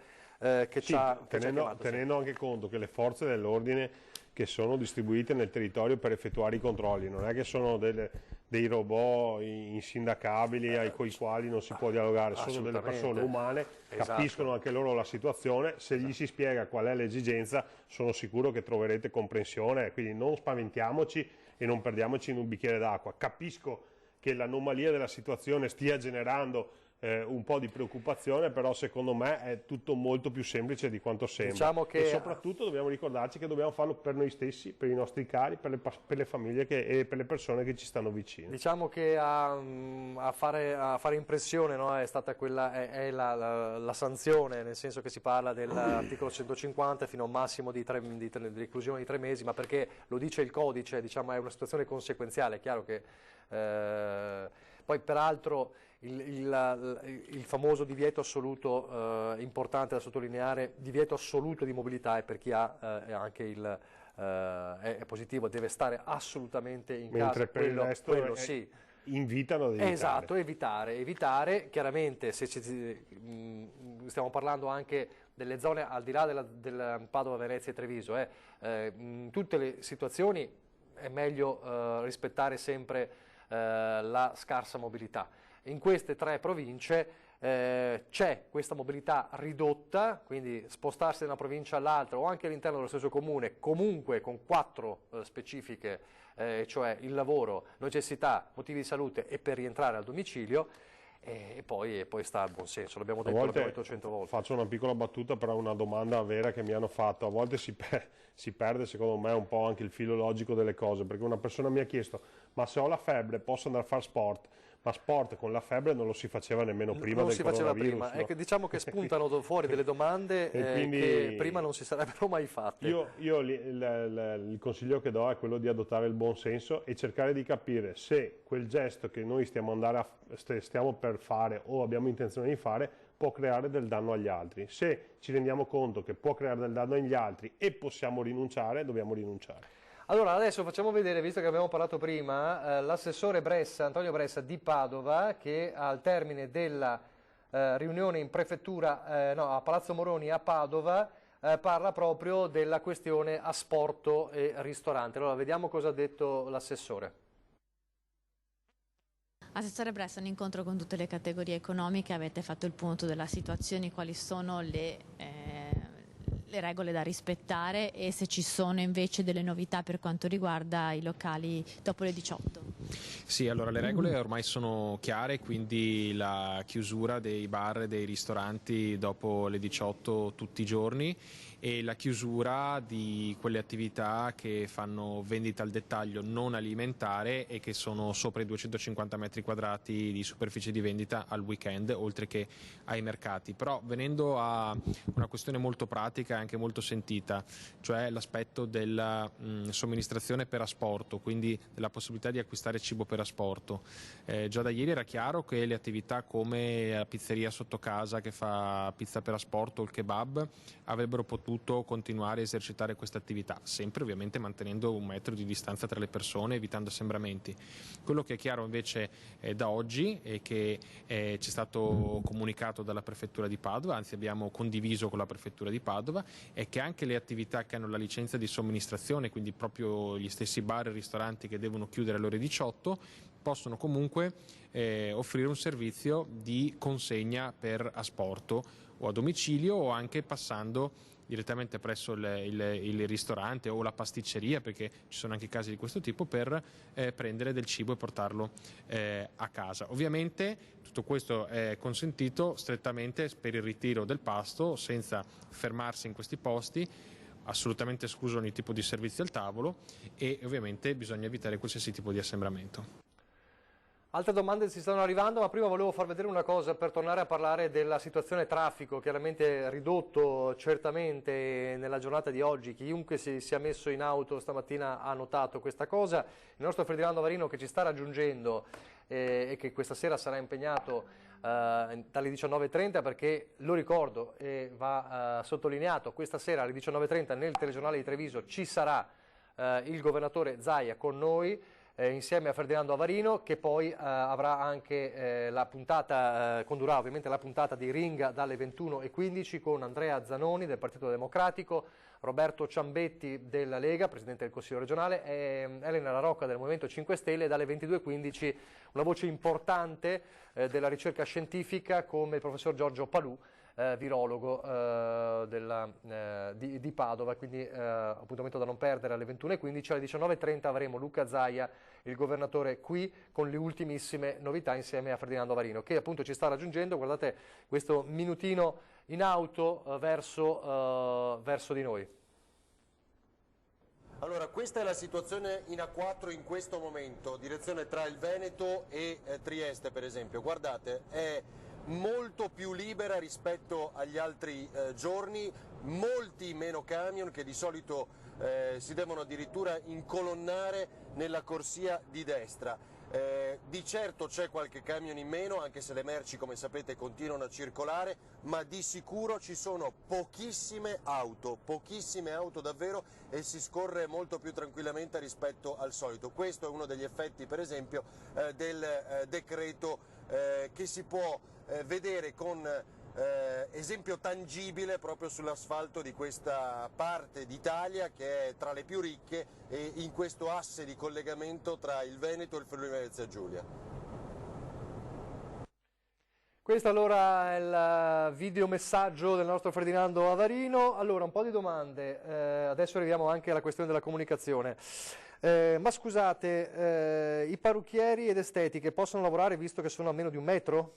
che ci ha chiamato. Tenendo anche conto che le forze dell'ordine che sono distribuite nel territorio per effettuare i controlli non è che sono dei robot insindacabili con i quali non si può dialogare, sono delle persone umane, capiscono anche loro la situazione, se gli si spiega qual è l'esigenza sono sicuro che troverete comprensione, quindi non spaventiamoci e non perdiamoci in un bicchiere d'acqua. Capisco che l'anomalia della situazione stia generando un po' di preoccupazione, però secondo me è tutto molto più semplice di quanto sembra. Diciamo che e soprattutto dobbiamo ricordarci che dobbiamo farlo per noi stessi, per i nostri cari, per le famiglie e per le persone che ci stanno vicino. Diciamo che a fare impressione, no, è stata è la sanzione, nel senso che si parla dell'articolo 150 fino a un massimo di reclusione di 3 mesi, ma perché lo dice il codice, diciamo, è una situazione conseguenziale. È chiaro che poi peraltro il famoso divieto assoluto, importante da sottolineare, divieto assoluto di mobilità, e per chi ha anche è positivo deve stare assolutamente in casa, mentre per il resto sì. invitano ad evitare. Esatto, evitare, chiaramente se stiamo parlando anche delle zone al di là del Padova, Venezia e Treviso, in tutte le situazioni è meglio rispettare sempre la scarsa mobilità. In queste 3 province c'è questa mobilità ridotta, quindi spostarsi da una provincia all'altra o anche all'interno dello stesso comune, comunque con 4 specifiche, cioè il lavoro, necessità, motivi di salute e per rientrare al domicilio, e poi sta al buon senso, l'abbiamo detto 100 volte. Faccio una piccola battuta, però una domanda vera che mi hanno fatto. A volte si perde secondo me un po' anche il filo logico delle cose, perché una persona mi ha chiesto: ma se ho la febbre posso andare a fare sport? Ma sport con la febbre non lo si faceva nemmeno prima del coronavirus. No? È che diciamo che spuntano fuori delle domande quindi che prima non si sarebbero mai fatte. Io il consiglio che do è quello di adottare il buon senso e cercare di capire se quel gesto che noi stiamo per fare o abbiamo intenzione di fare può creare del danno agli altri. Se ci rendiamo conto che può creare del danno agli altri e possiamo rinunciare, dobbiamo rinunciare. Allora adesso facciamo vedere, visto che abbiamo parlato prima, l'assessore Antonio Bressa di Padova, che al termine della riunione in prefettura a Palazzo Moroni a Padova parla proprio della questione asporto e ristorante. Allora vediamo cosa ha detto l'assessore. Assessore Bressa, un incontro con tutte le categorie economiche, avete fatto il punto della situazione, quali sono le regole da rispettare e se ci sono invece delle novità per quanto riguarda i locali dopo le 18. Sì, allora le regole ormai sono chiare, quindi la chiusura dei bar e dei ristoranti dopo le 18 tutti i giorni e la chiusura di quelle attività che fanno vendita al dettaglio non alimentare e che sono sopra i 250 metri quadrati di superficie di vendita al weekend, oltre che ai mercati. Però venendo a una questione molto pratica e anche molto sentita, cioè l'aspetto della somministrazione per asporto, quindi della possibilità di acquistare cibo per asporto. Già da ieri era chiaro che le attività come la pizzeria sotto casa che fa pizza per asporto o il kebab avrebbero potuto continuare a esercitare questa attività, sempre ovviamente mantenendo 1 metro di distanza tra le persone, evitando assembramenti. Quello che è chiaro invece da oggi e che ci è stato comunicato dalla Prefettura di Padova, anzi abbiamo condiviso con la Prefettura di Padova, è che anche le attività che hanno la licenza di somministrazione, quindi proprio gli stessi bar e ristoranti che devono chiudere alle ore 18, possono comunque offrire un servizio di consegna per asporto o a domicilio o anche passando direttamente presso il ristorante o la pasticceria, perché ci sono anche casi di questo tipo, per prendere del cibo e portarlo a casa. Ovviamente tutto questo è consentito strettamente per il ritiro del pasto, senza fermarsi in questi posti, assolutamente escluso ogni tipo di servizio al tavolo e ovviamente bisogna evitare qualsiasi tipo di assembramento. Altre domande si stanno arrivando, ma prima volevo far vedere una cosa per tornare a parlare della situazione traffico, chiaramente ridotto certamente nella giornata di oggi. Chiunque si sia messo in auto stamattina ha notato questa cosa. Il nostro Ferdinando Avarino, che ci sta raggiungendo e che questa sera sarà impegnato dalle 19.30, perché lo ricordo e va sottolineato, questa sera alle 19.30 nel telegiornale di Treviso ci sarà il governatore Zaia con noi, insieme a Ferdinando Avarino, che poi avrà anche la puntata, condurrà ovviamente la puntata di Ringa dalle 21.15 con Andrea Zanoni del Partito Democratico, Roberto Ciambetti della Lega, Presidente del Consiglio regionale, e Elena La Rocca del Movimento 5 Stelle. Dalle 22.15 una voce importante della ricerca scientifica come il professor Giorgio Palù, virologo di Padova, quindi appuntamento da non perdere alle 21.15. Alle 19.30 avremo Luca Zaia, il governatore, qui con le ultimissime novità insieme a Ferdinando Avarino, che appunto ci sta raggiungendo. Guardate questo minutino in auto verso di noi. Allora, questa è la situazione in A4 in questo momento, direzione tra il Veneto e Trieste per esempio. Guardate, è molto più libera rispetto agli altri giorni, molti meno camion che di solito si devono addirittura incolonnare nella corsia di destra. Di certo c'è qualche camion in meno, anche se le merci, come sapete, continuano a circolare, ma di sicuro ci sono pochissime auto davvero, e si scorre molto più tranquillamente rispetto al solito. Questo è uno degli effetti, per esempio, del decreto che si può vedere con esempio tangibile proprio sull'asfalto di questa parte d'Italia, che è tra le più ricche e in questo asse di collegamento tra il Veneto e il Friuli Venezia Giulia. Questo allora è il videomessaggio del nostro Ferdinando Avarino. Allora, un po' di domande, adesso arriviamo anche alla questione della comunicazione. Ma scusate, i parrucchieri ed estetiche possono lavorare visto che sono a meno di 1 metro?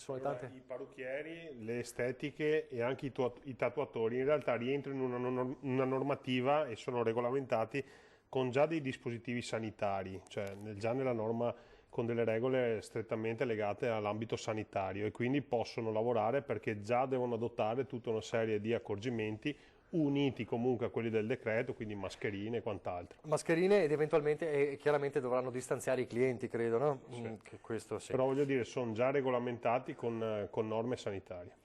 Allora, i parrucchieri, le estetiche e anche i tatuatori in realtà rientrano in una normativa e sono regolamentati con già dei dispositivi sanitari, cioè già nella norma con delle regole strettamente legate all'ambito sanitario, e quindi possono lavorare perché già devono adottare tutta una serie di accorgimenti uniti comunque a quelli del decreto, quindi mascherine e quant'altro. Mascherine, ed eventualmente chiaramente dovranno distanziare i clienti, credo, no? Sì. Che questo sì. Però voglio dire, sono già regolamentati con norme sanitarie.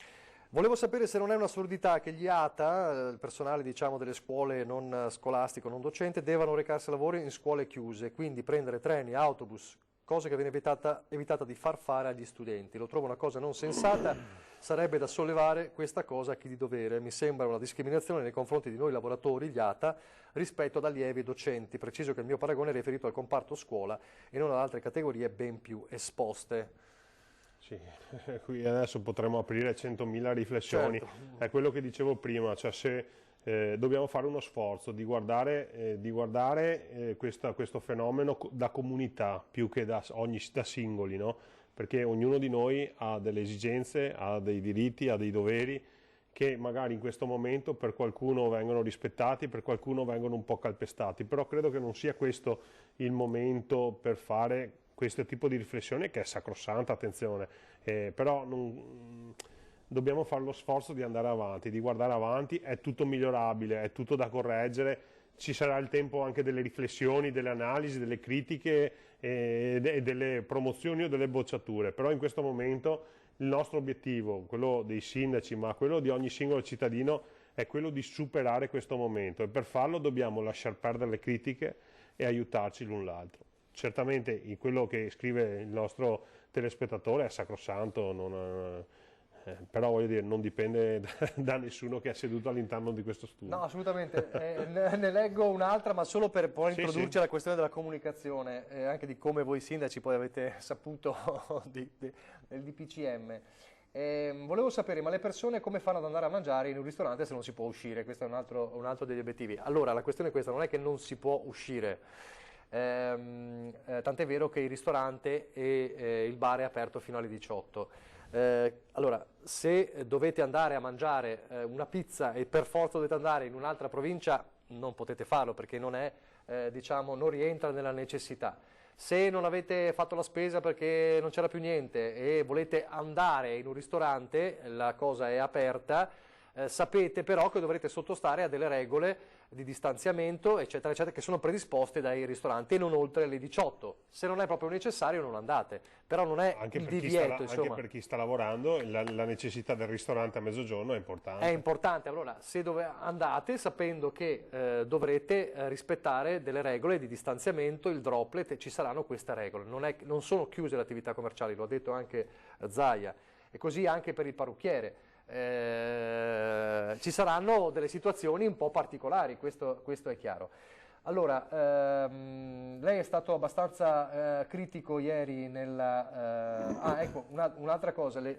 Volevo sapere se non è un'assurdità che gli ATA, il personale diciamo delle scuole non scolastico, non docente, devono recarsi a lavoro in scuole chiuse, quindi prendere treni, autobus, cosa che viene evitata di far fare agli studenti. Lo trovo una cosa non sensata. Sarebbe da sollevare questa cosa a chi di dovere. Mi sembra una discriminazione nei confronti di noi lavoratori, gli ATA, rispetto ad allievi e docenti. Preciso che il mio paragone è riferito al comparto scuola e non ad altre categorie ben più esposte. Sì, qui adesso potremmo aprire 100.000 riflessioni. Certo. È quello che dicevo prima, cioè se dobbiamo fare uno sforzo di guardare questo fenomeno da comunità più che da singoli, no? Perché ognuno di noi ha delle esigenze, ha dei diritti, ha dei doveri che magari in questo momento per qualcuno vengono rispettati, per qualcuno vengono un po' calpestati, però credo che non sia questo il momento per fare questo tipo di riflessione, che è sacrosanta, attenzione, però dobbiamo fare lo sforzo di andare avanti, di guardare avanti, è tutto migliorabile, è tutto da correggere, ci sarà il tempo anche delle riflessioni, delle analisi, delle critiche e delle promozioni o delle bocciature, però in questo momento il nostro obiettivo, quello dei sindaci, ma quello di ogni singolo cittadino, è quello di superare questo momento, e per farlo dobbiamo lasciar perdere le critiche e aiutarci l'un l'altro. Certamente quello che scrive il nostro telespettatore è sacrosanto, però voglio dire, non dipende da nessuno che è seduto all'interno di questo studio. No, assolutamente. Ne leggo un'altra, ma solo per poi introdurci alla questione della comunicazione, anche di come voi sindaci poi avete saputo del DPCM. Volevo sapere, ma le persone come fanno ad andare a mangiare in un ristorante se non si può uscire? Questo è un altro degli obiettivi. Allora, la questione è questa, non è che non si può uscire, tant'è vero che il ristorante e il bar è aperto fino alle 18. Allora, se dovete andare a mangiare una pizza e per forza dovete andare in un'altra provincia, non potete farlo perché non è, non rientra nella necessità. Se non avete fatto la spesa perché non c'era più niente e volete andare in un ristorante, la cosa è aperta, sapete però che dovrete sottostare a delle regole di distanziamento, eccetera, eccetera, che sono predisposte dai ristoranti e non oltre le 18. Se non è proprio necessario non andate, però non è anche il per divieto. Anche per chi sta lavorando la necessità del ristorante a mezzogiorno è importante. È importante, allora se andate sapendo che dovrete rispettare delle regole di distanziamento, il droplet, ci saranno queste regole, non sono chiuse le attività commerciali, lo ha detto anche Zaia, e così anche per il parrucchiere. Ci saranno delle situazioni un po' particolari, questo è chiaro. Allora, lei è stato abbastanza critico ieri nella... ecco, un'altra cosa, le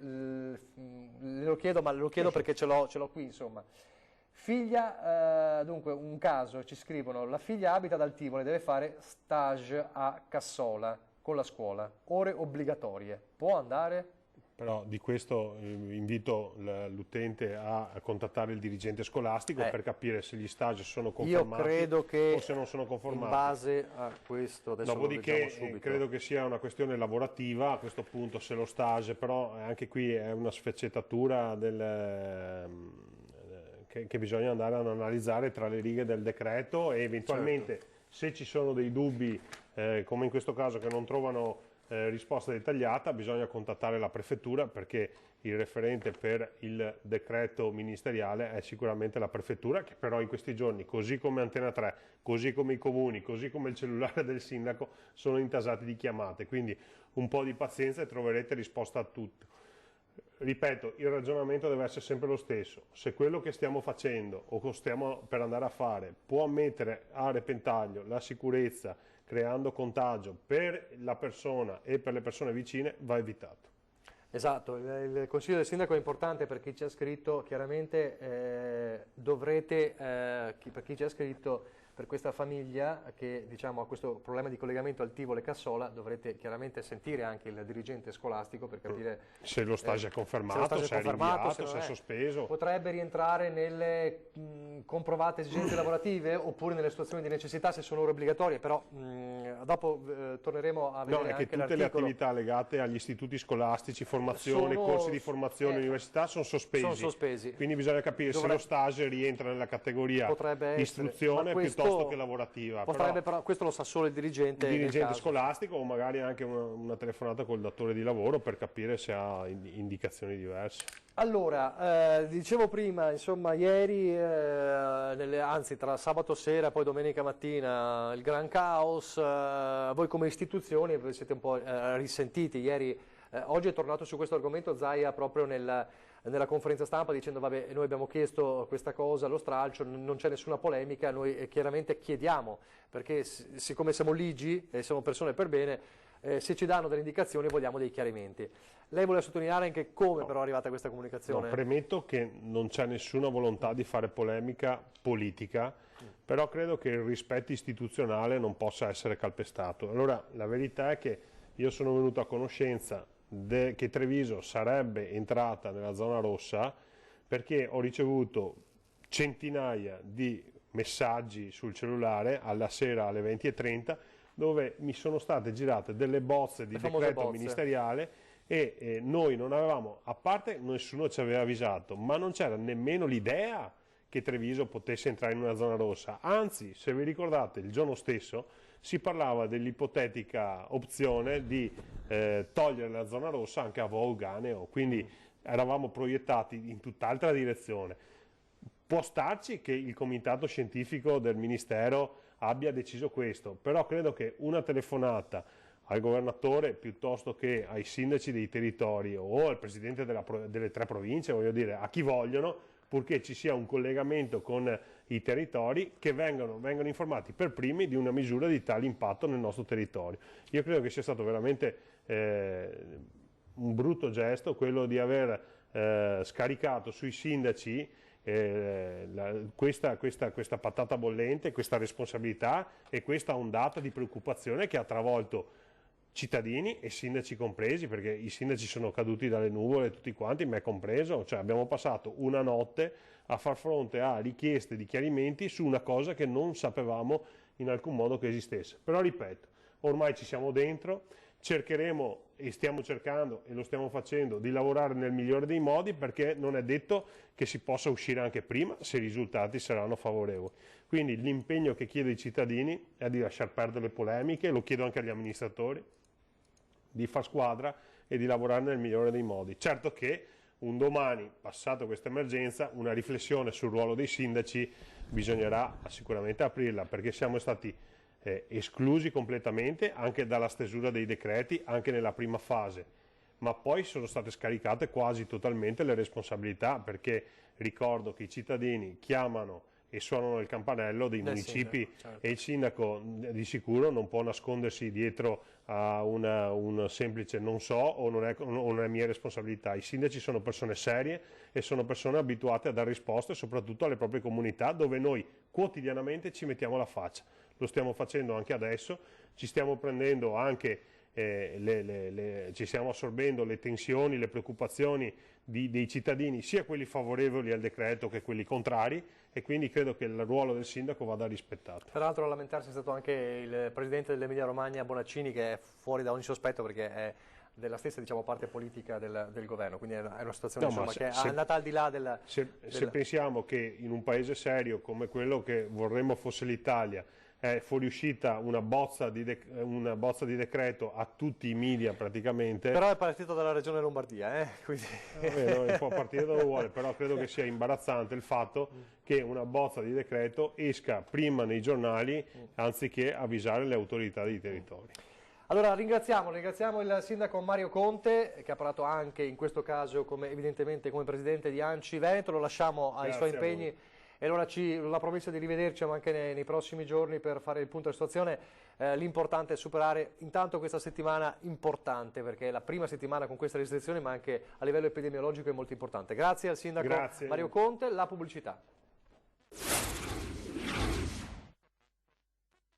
lo chiedo, ma lo chiedo perché ce l'ho qui, insomma. Figlia, dunque, un caso, ci scrivono, la figlia abita ad Altivole, deve fare stage a Cassola con la scuola, ore obbligatorie, può andare? Però di questo invito l'utente a contattare il dirigente scolastico per capire se gli stage sono confermati. Io credo che o se non sono confermati. In base a questo, adesso dopodiché credo che sia una questione lavorativa a questo punto, se lo stage, però anche qui è una sfaccettatura che bisogna andare ad analizzare tra le righe del decreto e eventualmente Se ci sono dei dubbi, come in questo caso, che non trovano risposta dettagliata, bisogna contattare la prefettura, perché il referente per il decreto ministeriale è sicuramente la prefettura, che però in questi giorni, così come Antena 3, così come i comuni, così come il cellulare del sindaco, sono intasati di chiamate, quindi un po' di pazienza e troverete risposta a tutto. Ripeto, il ragionamento deve essere sempre lo stesso: se quello che stiamo facendo o che stiamo per andare a fare può mettere a repentaglio la sicurezza, creando contagio per la persona e per le persone vicine, va evitato. Esatto, il consiglio del sindaco è importante per chi ci ha scritto, chiaramente dovrete, per chi ci ha scritto, per questa famiglia che diciamo, ha questo problema di collegamento al Tivoli-Cassola, dovrete chiaramente sentire anche il dirigente scolastico per capire se lo stage è confermato, se è rinviato, se è sospeso. Potrebbe rientrare nelle comprovate esigenze lavorative oppure nelle situazioni di necessità se sono ore obbligatorie, però dopo torneremo a vedere anche tutte le attività legate agli istituti scolastici, formazione, corsi di formazione, università sono sospesi. Quindi bisogna capire se lo stage rientra nella categoria istruzione piuttosto che lavorativa. Però questo lo sa solo il dirigente. Il dirigente scolastico, o magari anche una telefonata col datore di lavoro per capire se ha indicazioni diverse. Allora, dicevo prima, insomma, ieri, anzi tra sabato sera e poi domenica mattina, il gran caos, voi come istituzioni vi siete un po' risentiti. Ieri, oggi è tornato su questo argomento Zaia proprio nella conferenza stampa dicendo vabbè, noi abbiamo chiesto questa cosa allo stralcio, non c'è nessuna polemica, noi chiaramente chiediamo, perché siccome siamo ligi e siamo persone per bene, se ci danno delle indicazioni vogliamo dei chiarimenti. Lei vuole sottolineare anche come però è arrivata questa comunicazione? No, premetto che non c'è nessuna volontà di fare polemica politica, però credo che il rispetto istituzionale non possa essere calpestato. Allora, la verità è che io sono venuto a conoscenza che Treviso sarebbe entrata nella zona rossa perché ho ricevuto centinaia di messaggi sul cellulare alla sera alle 20:30 dove mi sono state girate delle bozze di decreto ministeriale e noi non avevamo, a parte nessuno ci aveva avvisato, ma non c'era nemmeno l'idea che Treviso potesse entrare in una zona rossa. Anzi, se vi ricordate, il giorno stesso si parlava dell'ipotetica opzione di togliere la zona rossa anche a Vo-Euganeo, quindi eravamo proiettati in tutt'altra direzione. Può starci che il comitato scientifico del Ministero abbia deciso questo, però credo che una telefonata al governatore piuttosto che ai sindaci dei territori o al presidente delle 3 province, voglio dire, a chi vogliono, purché ci sia un collegamento con i territori che vengano informati per primi di una misura di tale impatto nel nostro territorio. Io credo che sia stato veramente un brutto gesto quello di aver scaricato sui sindaci questa patata bollente, questa responsabilità e questa ondata di preoccupazione che ha travolto cittadini e sindaci compresi, perché i sindaci sono caduti dalle nuvole tutti quanti, me compreso, cioè abbiamo passato una notte a far fronte a richieste di chiarimenti su una cosa che non sapevamo in alcun modo che esistesse. Però ripeto, ormai ci siamo dentro, cercheremo e stiamo cercando e lo stiamo facendo di lavorare nel migliore dei modi, perché non è detto che si possa uscire anche prima se i risultati saranno favorevoli. Quindi l'impegno che chiedo ai cittadini è di lasciar perdere le polemiche, lo chiedo anche agli amministratori, di far squadra e di lavorare nel migliore dei modi. Certo che un domani, passata questa emergenza, una riflessione sul ruolo dei sindaci bisognerà sicuramente aprirla, perché siamo stati esclusi completamente anche dalla stesura dei decreti, anche nella prima fase, ma poi sono state scaricate quasi totalmente le responsabilità, perché ricordo che i cittadini chiamano e suonano il campanello dei municipi sindaco, certo. E il sindaco di sicuro non può nascondersi dietro a un semplice non so o non è mia responsabilità. I sindaci sono persone serie e sono persone abituate a dare risposte soprattutto alle proprie comunità, dove noi quotidianamente ci mettiamo la faccia. Lo stiamo facendo anche adesso, ci stiamo prendendo anche ci stiamo assorbendo le tensioni, le preoccupazioni dei cittadini, sia quelli favorevoli al decreto che quelli contrari, e quindi credo che il ruolo del sindaco vada rispettato. Peraltro a lamentarsi è stato anche il presidente dell'Emilia Romagna Bonaccini, che è fuori da ogni sospetto perché è della stessa parte politica del governo, quindi è una situazione che è andata al di là Se pensiamo che in un paese serio come quello che vorremmo fosse l'Italia è fuoriuscita una bozza di decreto a tutti i media praticamente. Però è partito dalla regione Lombardia, quindi... può partire dove vuole, però credo che sia imbarazzante il fatto che una bozza di decreto esca prima nei giornali anziché avvisare le autorità dei territori. Allora ringraziamo il sindaco Mario Conte, che ha parlato anche in questo caso evidentemente come presidente di ANCI Veneto, lo lasciamo ai suoi impegni. E allora la promessa di rivederci anche nei prossimi giorni per fare il punto della situazione. L'importante è superare intanto questa settimana importante, perché è la prima settimana con queste restrizioni, ma anche a livello epidemiologico è molto importante. Grazie al sindaco Mario Conte. La pubblicità.